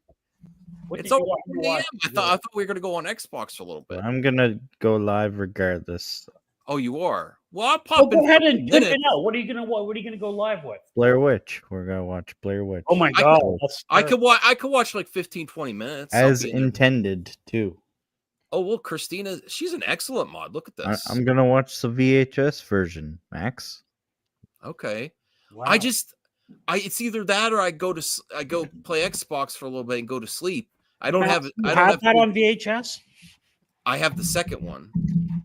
What It's did you over want him to 1 watch? a.m. I thought we were going to go on Xbox for a little bit. I'm gonna go live regardless. Oh, you are. Well, I'll Well, pop in. go ahead 15 and dip minutes. it out. What are you gonna go live with? Blair Witch. We're gonna watch Blair Witch. Oh my I god, could- that's I could watch. I could watch like 15, 20 minutes. I'll as be in there. intended too. Oh well, Christina, she's an excellent mod. Look at this. I'm gonna watch the VHS version, Max. Okay. Wow. It's either that or I go play Xbox for a little bit and go to sleep. I don't Max, have you I don't have have that on VHS. I have the second one.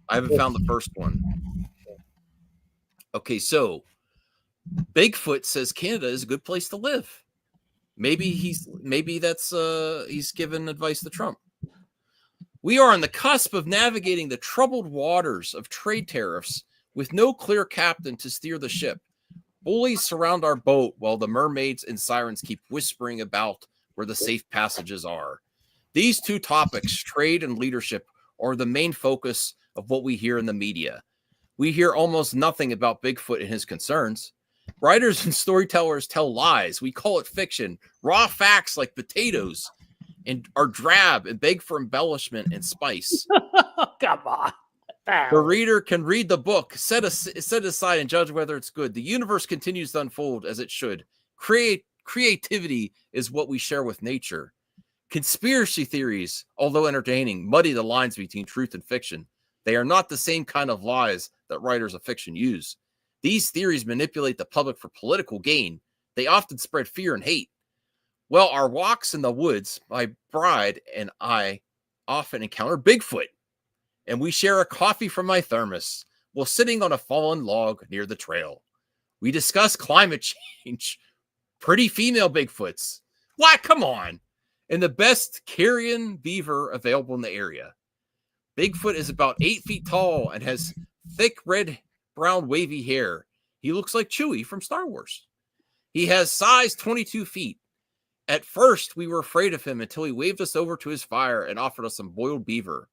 I haven't found the first one. Okay, so Bigfoot says Canada is a good place to live. Maybe he's given advice to Trump. We are on the cusp of navigating the troubled waters of trade tariffs with no clear captain to steer the ship. Bullies surround our boat while the mermaids and sirens keep whispering about where the safe passages are. These two topics, trade and leadership, are the main focus of what we hear in the media. We hear almost nothing about Bigfoot and his concerns. Writers and storytellers tell lies. We call it fiction. Raw facts like potatoes and are drab and beg for embellishment and spice. Come on. The reader can read the book, set aside, and judge whether it's good. The universe continues to unfold as it should. Creativity is what we share with nature. Conspiracy theories, although entertaining, muddy the lines between truth and fiction. They are not the same kind of lies that writers of fiction use. These theories manipulate the public for political gain. They often spread fear and hate. Well, our walks in the woods, my bride and I often encounter Bigfoot, and we share a coffee from my thermos while sitting on a fallen log near the trail. We discuss climate change, pretty female Bigfoots. What? Come on. And the best carrion beaver available in the area. Bigfoot is about 8 feet tall and has thick red, brown, wavy hair. He looks like Chewie from Star Wars. He has size 22 feet. At first, we were afraid of him until he waved us over to his fire and offered us some boiled beaver.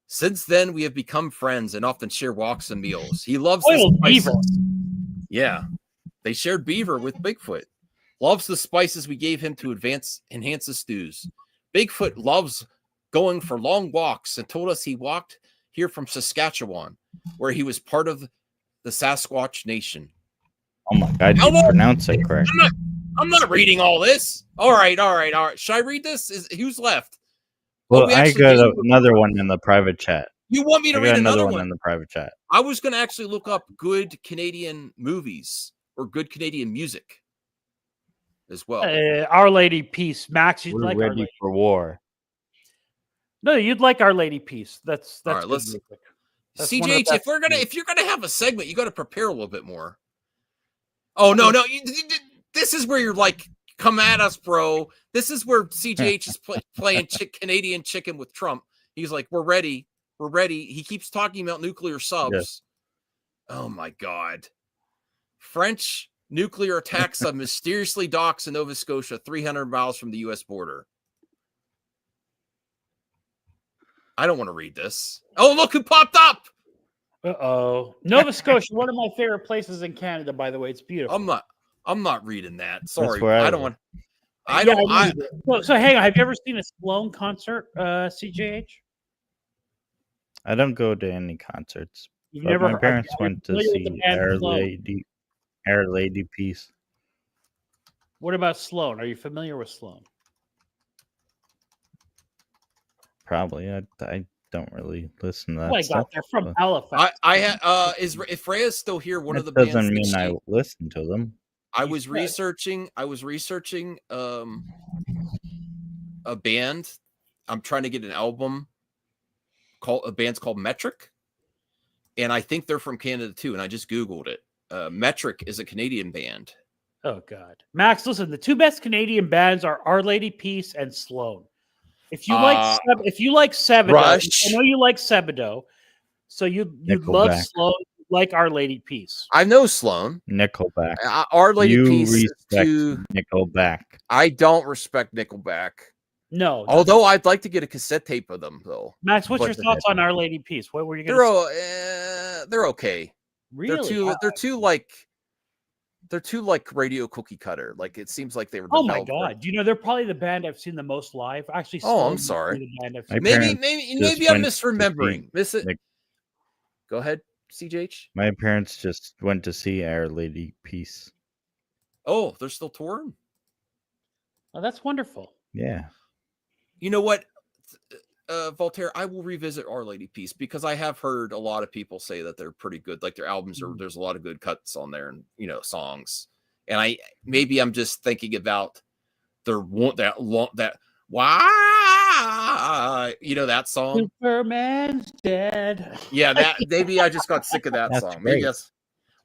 Since then, we have become friends and often share walks and meals. He loves Boiled the spices. beaver. Yeah, they shared beaver with Bigfoot. Loves the spices we gave him to enhance the stews. Bigfoot loves going for long walks and told us he walked here from Saskatchewan, where he was part of the Sasquatch Nation. Oh my God, you pronounce it correct. I'm not reading all this. All right. Should I read this? Who's left? Well, we I actually got do- another one in the private chat. You want me to I read got another one one? in the private chat. I was going to actually look up good Canadian movies or good Canadian music as well. Our Lady Peace, Max. You'd We're like Our ready Lady. for war. No, you'd like Our Lady Peace. That's All right, good let's- music. That's one of the CJH, best if you're gonna have a segment, you got to prepare a little bit more. Oh no, this is where you're like, come at us, bro. This is where CJH is playing Canadian chicken with Trump. He's like, we're ready. He keeps talking about nuclear subs. Yes. Oh my God. French nuclear attack sub mysteriously docks in Nova Scotia, 300 miles from the U.S. border. I don't want to read this. Oh, look who popped up. Uh-oh. Nova Scotia, one of my favorite places in Canada, by the way. It's beautiful. I'm not reading that. Sorry. where I I don't live. want. So hang on. Have you ever seen a Sloan concert, CJH? I don't go to any concerts. You've But never my parents are you went to familiar with the see band Our Sloan? Lady Peace. What about Sloan? Are you familiar with Sloan? Probably. I don't really listen to that Oh my stuff. God, they're from so Halifax. If Freya's still here, one of that the bands doesn't that mean I she- listen to them. I You was should. researching a band. I'm trying to get an album band's called Metric, and I think they're from Canada too, and I just googled it. Metric is a Canadian band. Oh God, Max, listen. The two best Canadian bands are Our Lady Peace and Sloan. If you like Sebadoh, Rush. I know you like Sebadoh, so you'd love Nickelback. Sloan, like Our Lady Peace. I know Sloan. Nickelback. Our Lady You Peace is respect too. Nickelback. I don't respect Nickelback. No, Although I'd like to get a cassette tape of them, though. Max, what's but your the thoughts on Our Lady Peace? What were you They're going to they're okay. really? They're too like Radio Cookie Cutter. Like it seems like they were. Oh my developed for- God! Do you know they're probably the band I've seen the most live? Actually, Oh, I'm Sloan might be sorry. the band I've My seen. Maybe just I'm went to see misremembering. Nick- Go ahead, CJH. My parents just went to see Our Lady Peace. Oh, they're still touring. Oh, that's wonderful. Yeah. You know what? Voltaire, I will revisit Our Lady Peace because I have heard a lot of people say that they're pretty good. Like their albums are, there's a lot of good cuts on there and, you know, songs. And maybe I'm just thinking about that why, you know, that song. Superman's dead. Yeah, that maybe I just got sick of that That's song. Maybe great. that's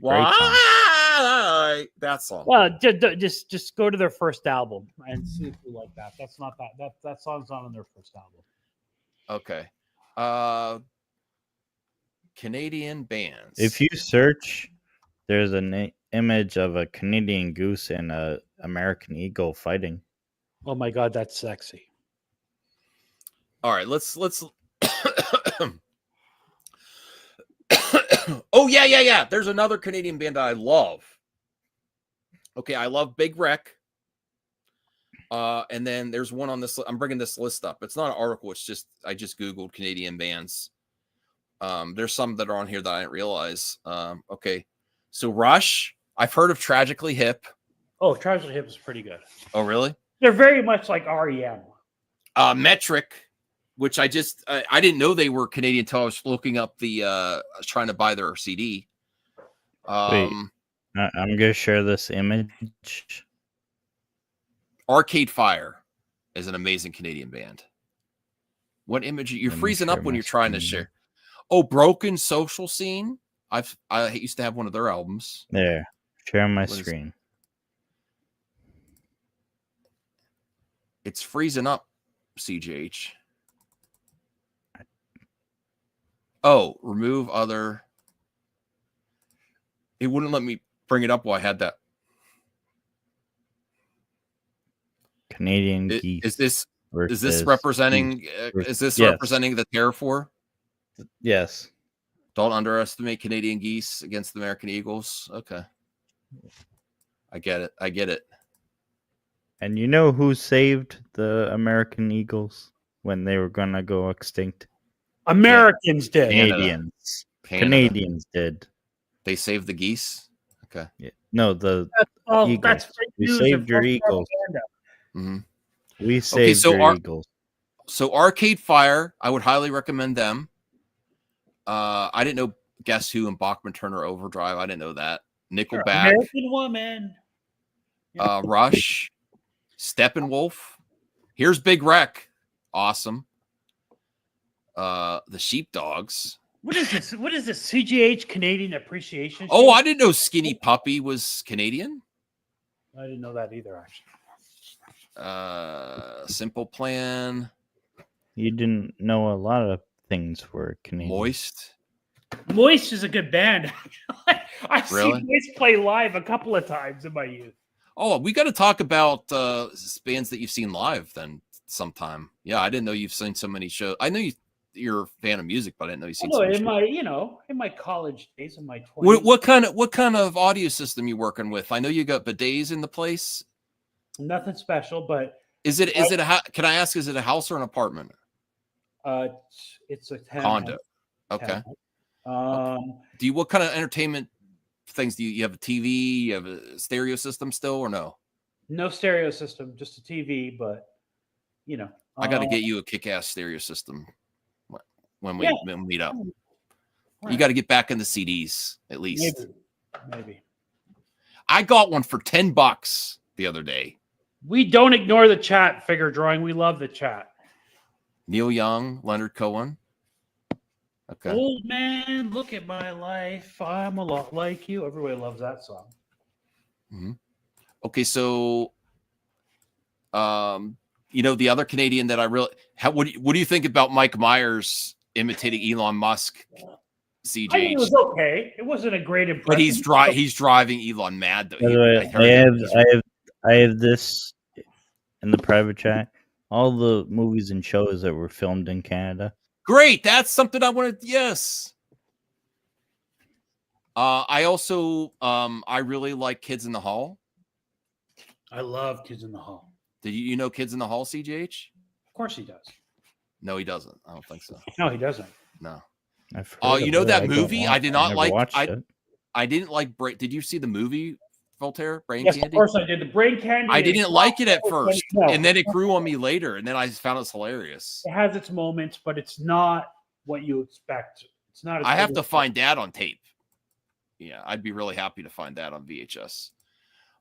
Great song. why that song. Well, just go to their first album and see if you like that. That's not that song's not on their first album. Okay. Canadian bands. If you search, there's an image of a Canadian goose and a American eagle fighting. Oh my god, that's sexy. All right, let's oh yeah. There's another Canadian band that I love. Okay, I love Big Wreck. And then there's one on this. I'm bringing this list up. It's not an article. It's just I just Googled Canadian bands. There's some that are on here that I didn't realize. Okay, so Rush. I've heard of Tragically Hip. Oh, Tragically Hip is pretty good. Oh, really? They're very much like REM. Metric, which I didn't know they were Canadian until I was looking up I was trying to buy their CD. I'm gonna share this image. Arcade Fire is an amazing Canadian band. What image? You're Let me freezing up share when my you're trying to screen. share. Oh, Broken Social Scene. I used to have one of their albums. There, share my What is- screen. It's freezing up, CJH. Oh, remove other. It wouldn't let me bring it up while I had that. Canadian geese. Is this versus representing? versus- Is this yes. representing the Terrafor? Yes. Don't underestimate Canadian geese against the American eagles. Okay, I get it. And you know who saved the American eagles when they were gonna go extinct? Americans did. Canada. Canadians. Canada. Canadians did. They saved the geese. Okay. Yeah. No, the Oh, Eagles. that's fake We news saved and your false eagles. propaganda. hmm we saved your eagles. So Arcade Fire, I would highly recommend them. I didn't know Guess Who and Bachman Turner Overdrive. I didn't know that. Nickelback, American Woman. Rush, Steppenwolf. Here's Big Wreck. Awesome. The Sheepdogs. What is this? What is this? CGH Canadian Appreciation? Oh, Show? I didn't know Skinny Puppy was Canadian. I didn't know that either, actually. Simple Plan, You didn't know a lot of things were Canadian. Moist. Moist is a good band. I've Really? seen Moist play live a couple of times in my youth. Oh, we got to talk about bands that you've seen live then sometime. Yeah, I didn't know you've seen so many shows. I know you're a fan of music, but I didn't know you've seen. Oh, so many in shows. in my college days, in my 20s. What kind of audio system you working with? I know you got bidets in the place. Nothing special, but Is it can I ask? Is it a house or an apartment? it's a Condo. Okay. What kind of entertainment things do you have? A TV? You have a stereo system still or no? No stereo system, just a TV, but I got to get you a kick-ass stereo system when we meet up. You got to get back in the CDs at least. Maybe. I got one for $10 the other day. We don't ignore the chat, Figure Drawing. We love the chat. Neil Young, Leonard Cohen. Okay. Old man, look at my life. I'm a lot like you. Everybody loves that song. Mm-hmm. Okay, so, the other Canadian that I really, what do you think about Mike Myers imitating Elon Musk? CJ, I mean, it was okay. It wasn't a great impression. but he's driving Elon mad though. By the way, I have this in the private chat. All the movies and shows that were filmed in Canada. Great, that's something I wanted. Yes. I also I really like Kids in the Hall. I love Kids in the Hall. Do you know Kids in the Hall, CJH? Of course he does. No, he doesn't. I don't think so. No, he doesn't. No. I've Oh, heard you of know it. that I don't movie? watch I it. did I not never like. watched it. I didn't like. Did you see the movie Voltaire? Brain Yes, Candy? of course I did. The brain candy. I is didn't like it at not- first, no, and then it grew on me later, and then I found it was hilarious. it has its moments, but it's not what you expect. It's not. As I have good to as- find that on tape. Yeah, I'd be really happy to find that on VHS.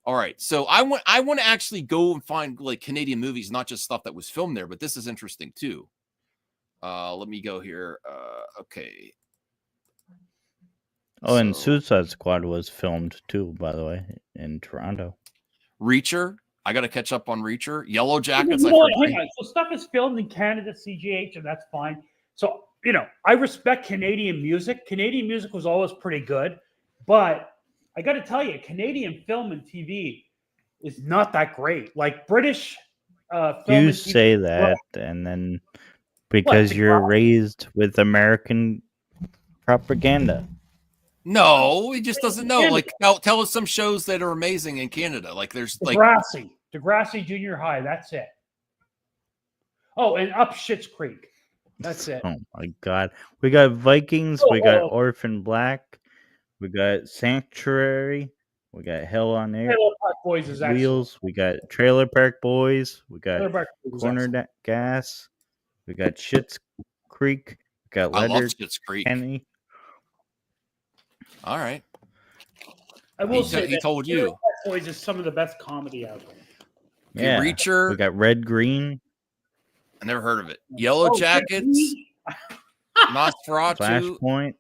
All right, so I want to actually go and find like Canadian movies, not just stuff that was filmed there, but this is interesting too. Let me go here. Okay. Oh, and So- Suicide Squad was filmed too, by the way, in Toronto. Reacher. I got to catch up on Reacher. Yellow You Jackets. know I've what, heard hang on. So stuff is filmed in Canada, CGH, and that's fine. So I respect Canadian music. Canadian music was always pretty good, but I got to tell you, Canadian film and TV is not that great. Like British film. You and TV say that, and then because the you're crowd? raised with American propaganda. No, he just doesn't know. Canada. Like, tell us some shows that are amazing in Canada. Like, there's like, Degrassi Junior High. That's it. Oh, and Up Schitt's Creek. That's it. Oh my God, we got Vikings, we got Oh. Orphan Black, we got Sanctuary, we got Hell on Air Trailer Park Boys is excellent. Wheels, we got Trailer Park Boys, we got Trailer Park Boys is Corner excellent. Gas, we got Schitt's Creek, we got I love Leonard Schitt's Creek. Kenny. All right. I will He say that told Trailer you. Park Boys is some of the best comedy out there. Okay, Yeah, Reacher. we got Red Green, I never heard of it. Yellow Oh, Jackets. Nosferatu. Flashpoint.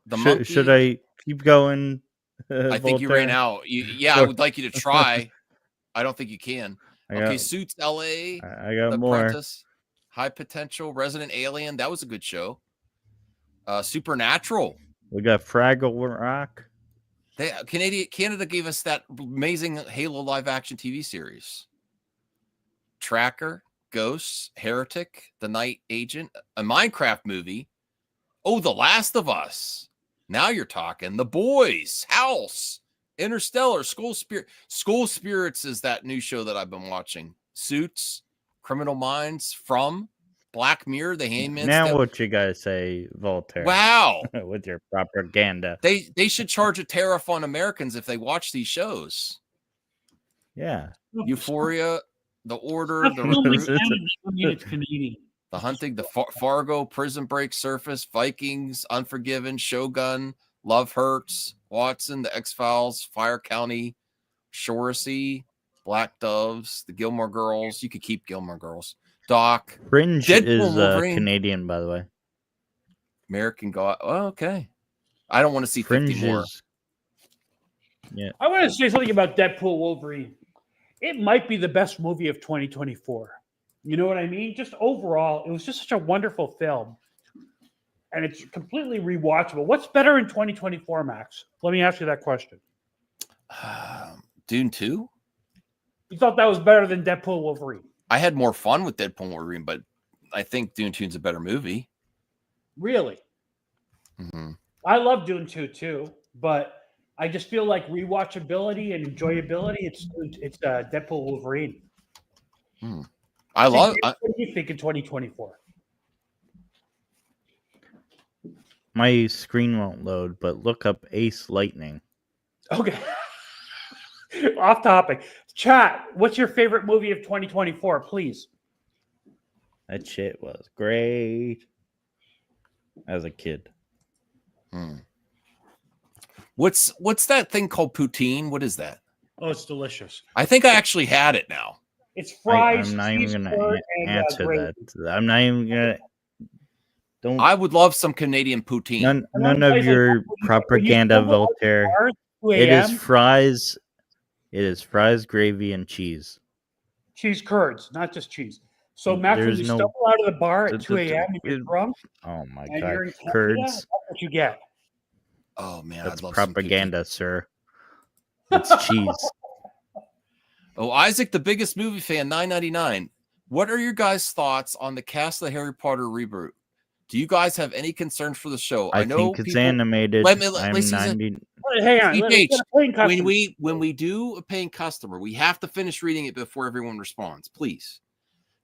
The Monkey. Should I keep going? I think you ran out. Yeah, I would like you to try. I don't think you can. Okay, Suits LA. I got The more. Apprentice. High Potential. Resident Alien. That was a good show. Supernatural. We got Fraggle Rock. Canada gave us that amazing Halo live action TV series. Tracker, Ghosts, Heretic, The Night Agent, a Minecraft movie. Oh, The Last of Us. Now you're talking. The Boys, House, Interstellar, School Spirit. School Spirits is that new show that I've been watching. Suits, Criminal Minds, From, Black Mirror, The Handmaid's Now Tale. what you gotta say, Voltaire? Wow. With your propaganda. They should charge a tariff on Americans if they watch these shows. Yeah. Euphoria, The Order, Stuff The filmed in Recruit, Canada, I mean, it's Canadian. The Hunting, The Fargo, Prison Break, Surface, Vikings, Unforgiven, Shogun, Love Hurts, Watson, The X-Files, Fire County, Shoresy, Black Doves, The Gilmore Girls. You could keep Gilmore Girls. Doc, Fringe Deadpool is Wolverine. Canadian, by the way. American God. Oh, okay. I don't want to see 50 Fringe more. is. Yeah. I want to say something about Deadpool Wolverine. It might be the best movie of 2024. You know what I mean? Just overall, it was just such a wonderful film. And it's completely rewatchable. What's better in 2024, Max? Let me ask you that question. Dune 2? You thought that was better than Deadpool Wolverine? I had more fun with Deadpool Wolverine, but I think Dune 2's a better movie. Really? Mm-hmm. I love Dune 2 too, but I just feel like rewatchability and enjoyability. It's Deadpool Wolverine. What What do you think in 2024? My screen won't load, but look up Ace Lightning. Okay. Off topic. Chat, what's your favorite movie of 2024, please? That shit was great. As a kid. What's that thing called poutine? What is that? Oh, it's delicious. I think I actually had it now. It's fries, I'm not cheese even gonna curd, and answer gravy. that. I'm not even gonna. Don't. I would love some Canadian poutine. None of your propaganda, Voltaire. 2 It a.m. is fries. It is fries, gravy, and cheese. cheese curds, not just cheese. So, Max, when There's you no- stumble out of the bar at the- 2 a.m. and you're it- drunk Oh my and god, you're in Canada, curds. that's what you get. Oh man, That's I'd love some poutine. propaganda, sir. It's cheese. Oh, Isaac, the biggest movie fan, $9.99. What are your guys' thoughts on the cast of the Harry Potter reboot? Do you guys have any concerns for the show? I know think it's people- animated. Let me- I'm listen, 90. Hang on. let's CH, get a playing customer. when we do a paying customer, we have to finish reading it before everyone responds. Please.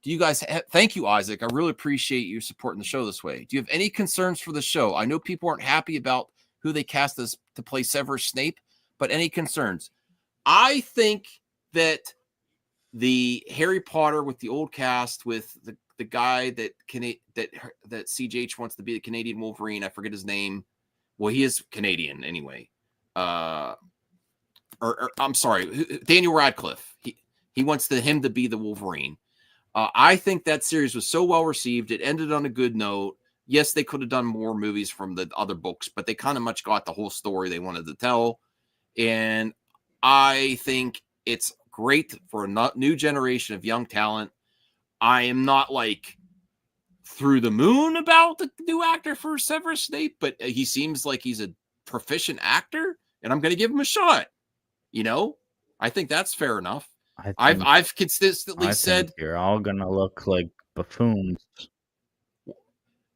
Do you guys thank you, Isaac? I really appreciate you supporting the show this way. Do you have any concerns for the show? I know people aren't happy about who they cast as to play Severus Snape, but any concerns? I think that the Harry Potter with the old cast, with the guy that CJH wants to be the Canadian Wolverine, I forget his name. Well, he is Canadian anyway. Or I'm sorry, Daniel Radcliffe. He wants him to be the Wolverine. I think that series was so well received. It ended on a good note. Yes, they could have done more movies from the other books, but they kind of much got the whole story they wanted to tell. And I think it's great for a new generation of young talent. I am not like through the moon about the new actor for Severus Snape, but he seems like he's a proficient actor, and I'm going to give him a shot. You know, I think that's fair enough. I've consistently said you're all gonna look like buffoons.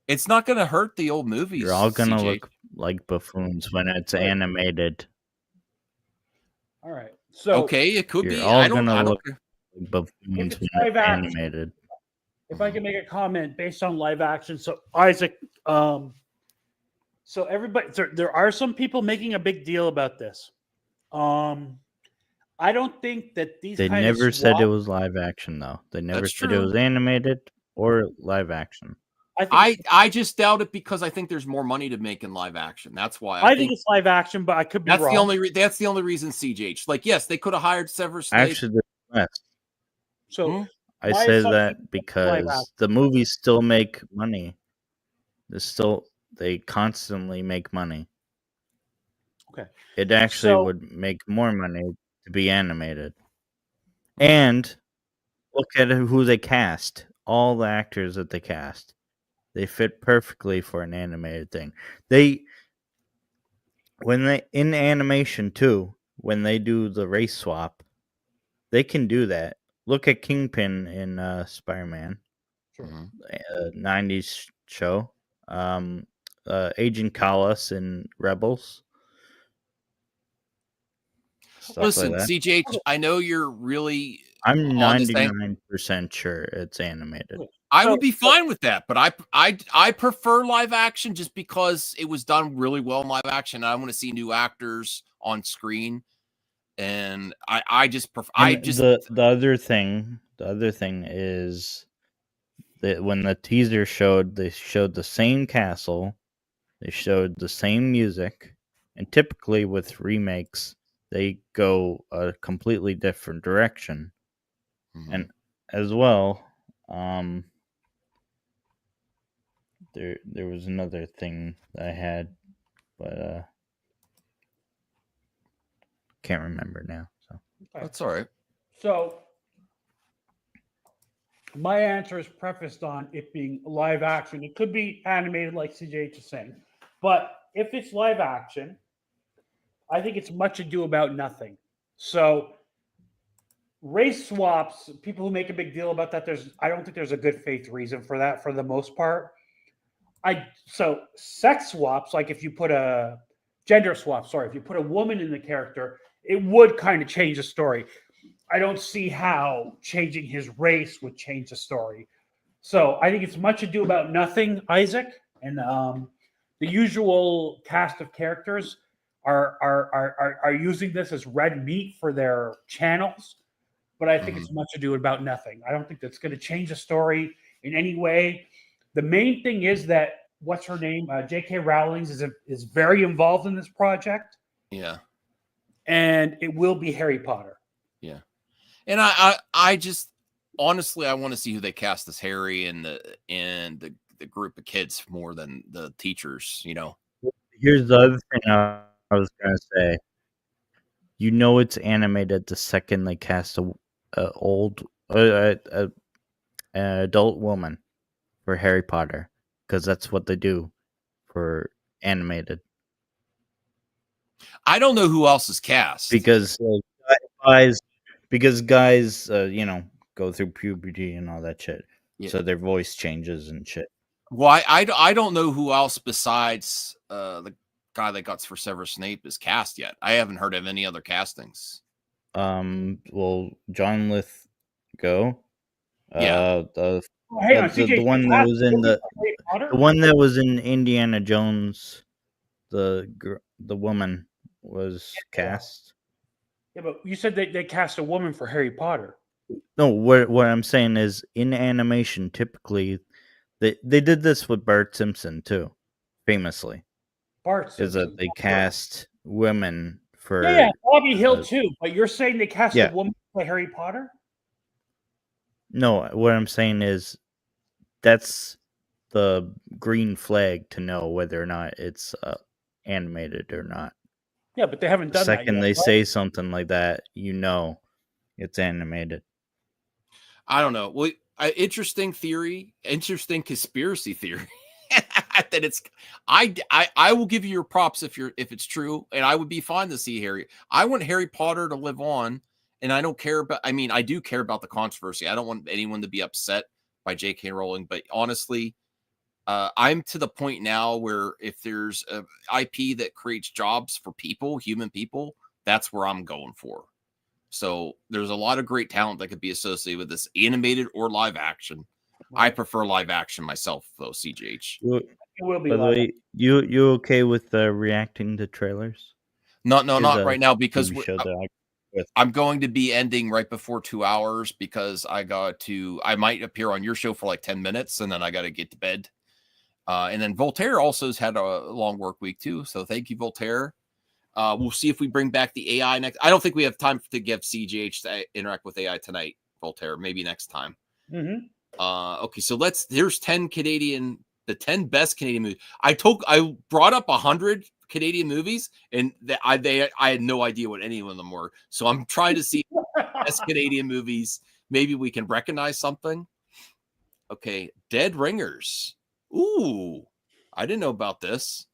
It's not gonna hurt the old movies. You're all gonna CJ. look like buffoons when it's animated. All right. So okay, it could You're be. all I don't gonna know. look like buffoons when it's it's live action, animated. if I can make a comment based on live action, so Isaac, so everybody, there are some people making a big deal about this. I don't think that these They kind never of said it swap- was live action, though. They never That's said it true. was animated or live action. I think I just doubt it because I think there's more money to make in live action. That's why I think it's live action, but I could be that's wrong. that's the only reason. CJH, like, yes, they could have hired Severus Snape. Actually, there's less. So I My say assumption that is live because action. the movies still make money. They constantly make money. Okay. It actually So- would make more money to be animated. And look at who they cast. All the actors that they cast. They fit perfectly for an animated thing. When they in animation too, when they do the race swap, they can do that. Look at Kingpin in Spider-Man, Mhm. 90s show. Agent Callas in Rebels. Stuff Listen, like that. CJH, I know you're really. I'm on this thing. 99% sure it's animated. I So- would be fine with that, but I prefer live action just because it was done really well in live action. I want to see new actors on screen, and I just prefer. And the other thing is that when the teaser showed, they showed the same castle, they showed the same music, and typically with remakes, they go a completely different direction. Mhm. And as well, there was another thing that I had, but can't remember now. So That's all right. So my answer is prefaced on it being live action. It could be animated, like CJ is saying, but if it's live action, I think it's much ado about nothing. So race swaps, people who make a big deal about that, I don't think there's a good faith reason for that for the most part. So sex swaps, like if you put a gender swap, if you put a woman in the character, it would kind of change the story. I don't see how changing his race would change the story. So I think it's much ado about nothing, Isaac, and the usual cast of characters are using this as red meat for their channels. But I think it's much ado about nothing. I don't think that's going to change the story in any way. The main thing is that what's her name, J.K. Rowling is very involved in this project, Yeah. and it will be Harry Potter. Yeah. And I just honestly I want to see who they cast as Harry and the group of kids more than the teachers, you know. here's the other thing I was gonna say. You know it's animated the second they cast an adult woman for Harry Potter, because that's what they do for animated. I don't know who else is cast. Because guys, go through puberty and all that shit, Yeah. so their voice changes and shit. Well, I don't know who else besides the guy that got for Severus Snape is cast yet. I haven't heard of any other castings. Well, John Lithgow. Yeah. The Hang on, the CJ, one that was in Harry Potter? the one that was in Indiana Jones, the woman was cast. Yeah, but you said they cast a woman for Harry Potter. No, what I'm saying is in animation, typically they did this with Bart Simpson too, famously. Bart Is that Simpson. they cast women for Yeah, Bobby Hill too. But you're saying they cast Yeah. a woman for Harry Potter? No, what I'm saying is that's the green flag to know whether or not it's animated or not. Yeah, but they haven't The done that second yet. they right? say something like that, you know it's animated. I don't know. Well, interesting theory, interesting conspiracy theory. That it's I will give you your props if it's true, and I would be fine to see Harry. I want Harry Potter to live on, and I don't care about. I mean, I do care about the controversy. I don't want anyone to be upset by J.K. Rowling, but honestly, I'm to the point now where if there's a IP that creates jobs for people, human people, that's where I'm going for. So there's a lot of great talent that could be associated with this, animated or live action. I prefer live action myself, though. CGH. It will be By the live. way, you okay with reacting to trailers? Not Here's not a right now because TV show that I I'm going to be ending right before 2 hours because I might appear on your show for like 10 minutes and then I got to get to bed. And then Voltaire also has had a long work week too. So thank you, Voltaire. We'll see if we bring back the AI next. I don't think we have time to give CGH to interact with AI tonight, Voltaire. Maybe next time. Mm-hmm. Okay, so here's 10 the 10 best Canadian movies. I brought up 100 Canadian movies, and I had no idea what any of them were. So I'm trying to see best Canadian movies. Maybe we can recognize something. Okay, Dead Ringers. Ooh, I didn't know about this.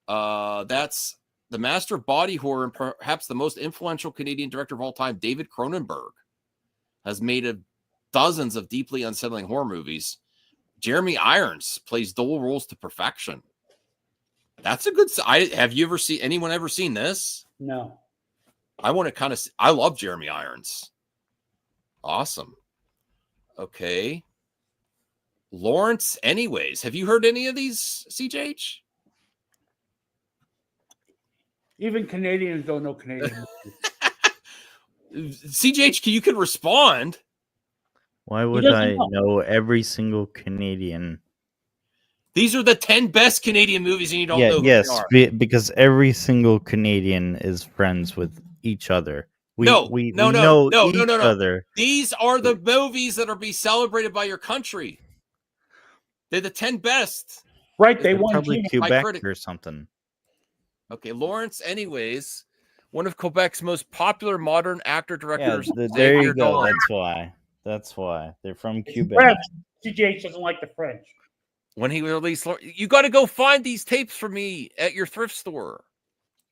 That's the master of body horror and perhaps the most influential Canadian director of all time, David Cronenberg, has made dozens of deeply unsettling horror movies. Jeremy Irons plays dual roles to perfection. That's a good. Have you ever seen anyone ever seen this? No. I want to kind of. I love Jeremy Irons. Awesome. Okay. Lawrence, anyways. Have you heard any of these, CJH? Even Canadians don't know Canadian movies. CJH, you can respond. Why would doesn't I know. know every single Canadian? These are the 10 best Canadian movies, and you don't know who yes, they are. because every single Canadian is friends with each other. We know each other. These are the movies that are being celebrated by your country. They're the 10 best. Right, they won Probably King. Quebec or something. Okay, Lawrence, anyways, one of Quebec's most popular modern actor-directors. There you go. That's why. They're from Quebec. French. CGH doesn't like the French. When he released, you got to go find these tapes for me at your thrift store.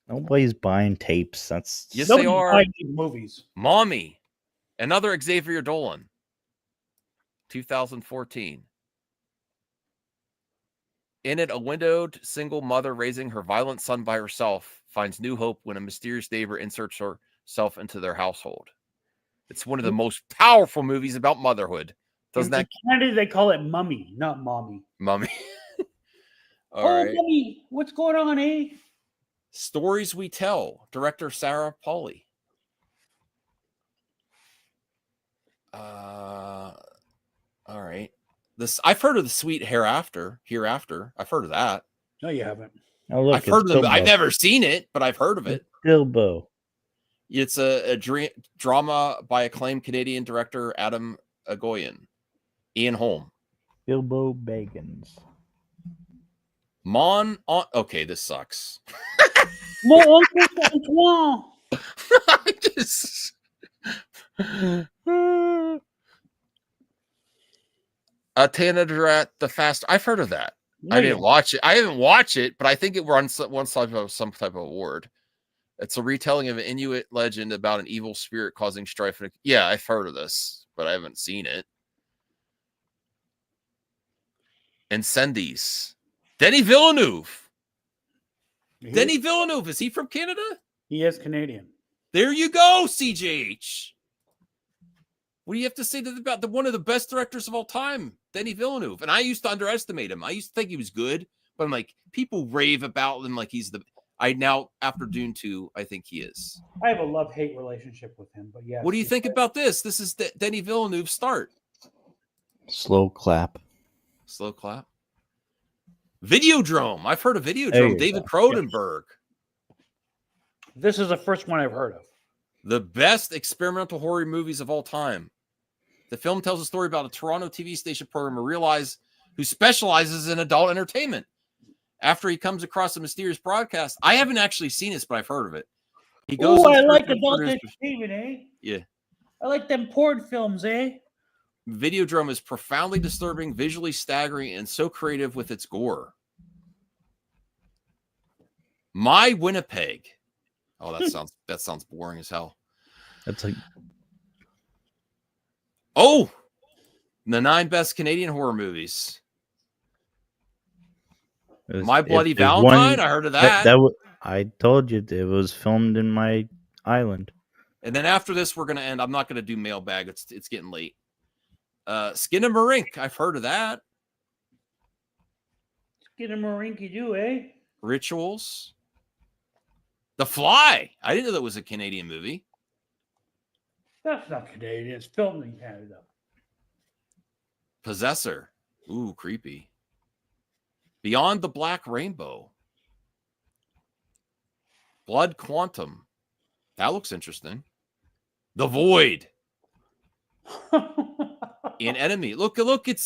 Nobody's buying tapes. Yes, Nobody's they are. buying these movies. Mommy, another Xavier Dolan, 2014. In it, a widowed single mother raising her violent son by herself finds new hope when a mysterious neighbor inserts herself into their household. It's one of the most powerful movies about motherhood. Doesn't that? In Canada, they call it Mummy, not Mommy. Mummy. All right. Mummy, what's going on, eh? Stories We Tell, director Sarah Polley. All right. I've heard of The Sweet Hereafter. I've heard of that. No, you haven't. Oh, look, I've heard of it. I've never seen it, but I've heard of it. Bilbo. It's a drama by acclaimed Canadian director Adam Agoyan. Ian Holm. Bilbo Baggins. Okay, this sucks. Mon Uncle Antoine. Tanadurat the Fast. I've heard of that. No, I didn't watch it. I haven't watched it, but I think it won some type of award. It's a retelling of an Inuit legend about an evil spirit causing strife. Yeah, I've heard of this, but I haven't seen it. Incendies. Denis Villeneuve. Denis Villeneuve. Is he from Canada? He is Canadian. There you go, CJH. What do you have to say about one of the best directors of all time, Denis Villeneuve? And I used to underestimate him. I used to think he was good, but I'm like, people rave about him like he's I now, after Dune 2, I think he is. I have a love-hate relationship with him, but yeah. What do you think about this? This is Denis Villeneuve's start. Slow clap. Slow clap. Videodrome. I've heard of There Videodrome. you David go. Cronenberg. This is the first one I've heard of. The best experimental horror movies of all time. The film tells a story about a Toronto TV station programmer who specializes in adult entertainment. After he comes across a mysterious broadcast, I haven't actually seen this, but I've heard of it. He goes. Oh, in I search like of adult producers. entertainment, eh? Yeah. I like them porn films, eh? Videodrome is profoundly disturbing, visually staggering, and so creative with its gore. My Winnipeg. Oh, that sounds boring as hell. That's like Oh, the 9 best Canadian horror movies. My Bloody if there's Valentine. I heard of that. I told you it was filmed in my island. And then after this, we're gonna end. I'm not gonna do mailbag. It's getting late. Skin and Marink. I've heard of that. Get a Marinky do, eh? Rituals. The Fly. I didn't know that was a Canadian movie. That's not Canadian. It's filmed in Canada. Possessor. Ooh, creepy. Beyond the Black Rainbow. Blood Quantum. That looks interesting. The Void. An Enemy. Look, it's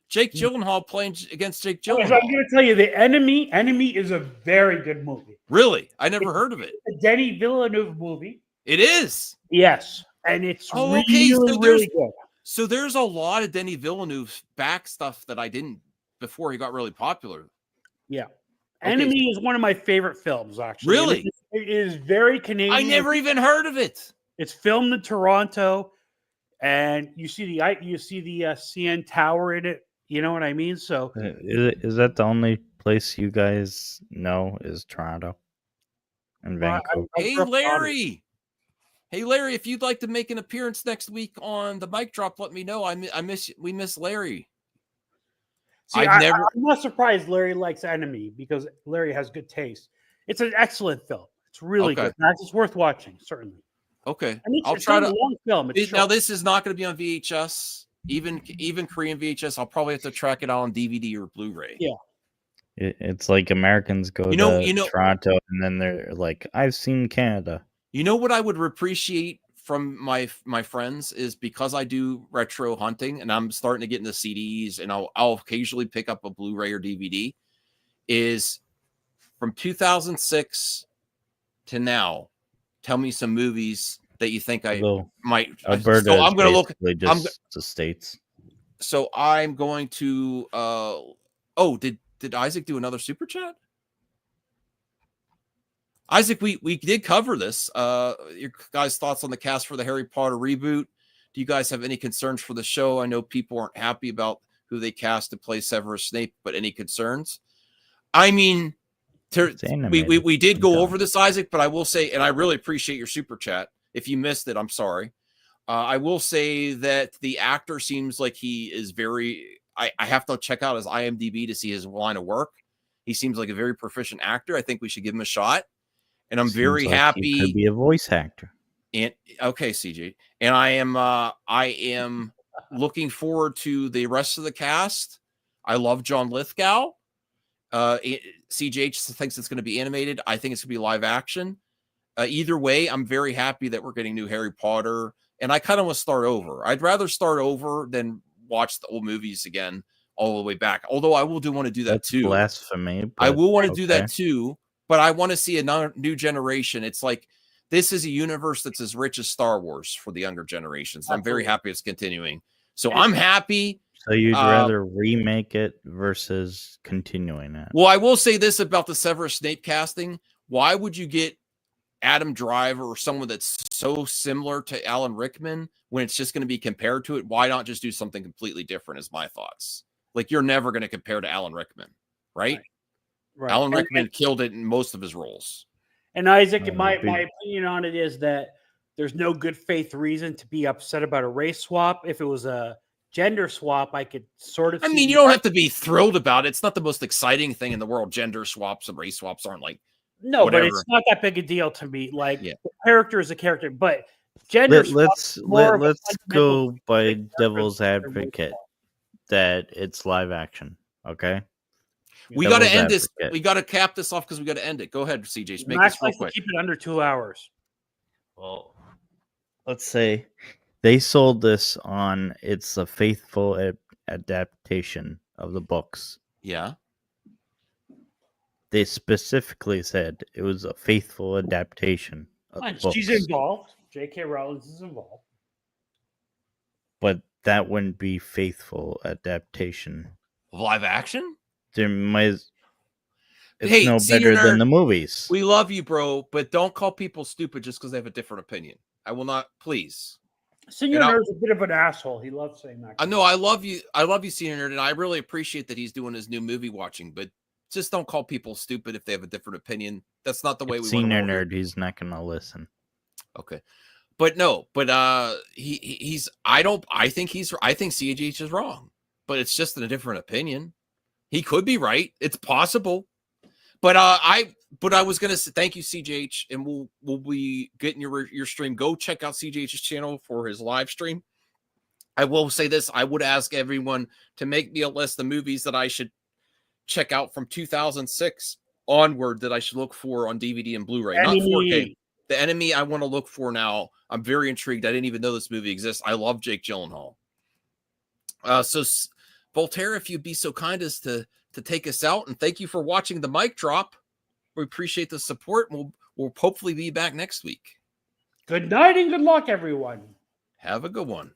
Jake Gyllenhaal playing against Jake I'm Gyllenhaal. going to tell you, The Enemy. Enemy is a very good movie. Really? I never heard of it. A Denis Villeneuve movie. It is. Yes, and it's Oh, okay, really, so really good. So there's a lot of Denis Villeneuve back stuff that I didn't before he got really popular. Yeah. Okay. Enemy is one of my favorite films, actually. Really? And it is very Canadian. I never even heard of it. It's filmed in Toronto, and you see the CN Tower in it. You know what I mean? So Is that the only place you guys know is Toronto and Well, Vancouver? I Hey, grew up in Larry. Hey, Larry, if you'd like to make an appearance next week on the mic drop, let me know. We miss Larry. See, I'm I'm not surprised Larry likes Enemy because Larry has good taste. It's an excellent film. It's really Okay. good. It's worth watching, certainly. Okay. And it's, I'll it's try not to. a long film. It's Now short. this is not going to be on VHS. Even Korean VHS, I'll probably have to track it out on DVD or Blu-ray. Yeah. It's like Americans go You know- to Toronto and then they're like, I've seen Canada. You know what I would appreciate from my friends is because I do retro hunting and I'm starting to get into CDs and I'll occasionally pick up a Blu-ray or DVD. Is from 2006 to now. Tell me some movies that you think I Although might. Alberta So I'm going to look. basically just the states. So I'm going to. Did Isaac do another super chat? Isaac, we did cover this. Your guys' thoughts on the cast for the Harry Potter reboot. Do you guys have any concerns for the show? I know people aren't happy about who they cast to play Severus Snape, but any concerns? I mean, we did go over this, Isaac, but I will say, and I really appreciate your super chat. If you missed it, I'm sorry. I will say that the actor seems like he is very. I have to check out his IMDb to see his line of work. He seems like a very proficient actor. I think we should give him a shot. And I'm very Seems like happy. He could be a voice actor. And okay, CJ. And I am looking forward to the rest of the cast. I love John Lithgow. CJ thinks it's going to be animated. I think it's going to be live action. Either way, I'm very happy that we're getting new Harry Potter. And I kind of want to start over. I'd rather start over than watch the old movies again all the way back. Although I will want to do that That's too. blasphemy. I but will want to do okay. that too. But I want to see another new generation. It's like this is a universe that's as rich as Star Wars for the younger generations. I'm very Absolutely. happy it's continuing. So I'm happy. So you'd rather remake it versus continuing it? Well, I will say this about the Severus Snape casting. Why would you get Adam Driver or someone that's so similar to Alan Rickman when it's just going to be compared to it? Why not just do something completely different is my thoughts. Like you're never going to compare to Alan Rickman, right? Right. Alan And- Rickman killed it in most of his roles. And Isaac, my big- opinion on it is that there's no good faith reason to be upset about a race swap. If it was a gender swap, I could sort of. I see mean, you the don't have to be thrilled about it. It's not the most exciting thing in the world. Gender swaps and race swaps aren't like No, but whatever. it's not that big a deal to me. Like Yeah. the character is a character, but gender. Let's go by devil's advocate that it's live action. Okay. We got to Devil's end this. advocate. We got to cap this off because we got to end it. Go ahead, CJ. Make Max this real likes to quick. keep it under 2 hours. Well, let's say they sold this on it's a faithful adaptation of the books. Yeah. They specifically said it was a faithful adaptation of the books. She's involved. J.K. Rowling is involved. But that wouldn't be faithful adaptation. Live action? There might. It's Hey, no Senior better than Nerd, the movies. We love you, bro, but don't call people stupid just because they have a different opinion. I will not, please. Senior And I'll- Nerd's a bit of an asshole. He loves saying that. I know I love you. I love you, Senior Nerd, and I really appreciate that he's doing his new movie watching, but just don't call people stupid if they have a different opinion. That's not the way we want Senior to roll. nerd, he's not gonna listen. Okay. But no, but he's I think CHH is wrong, but it's just a different opinion. He could be right. It's possible. But I was gonna say thank you, CJH, and we'll be getting your stream. Go check out CJH's channel for his live stream. I will say this: I would ask everyone to make me a list of movies that I should check out from 2006 onward that I should look for on DVD and Blu-ray, not 4K. The Enemy I want to look for now. I'm very intrigued. I didn't even know this movie exists. I love Jake Gyllenhaal. So Voltaire, if you'd be so kind as to take us out, and thank you for watching the mic drop. We appreciate the support. We'll hopefully be back next week. Good night and good luck, everyone. Have a good one.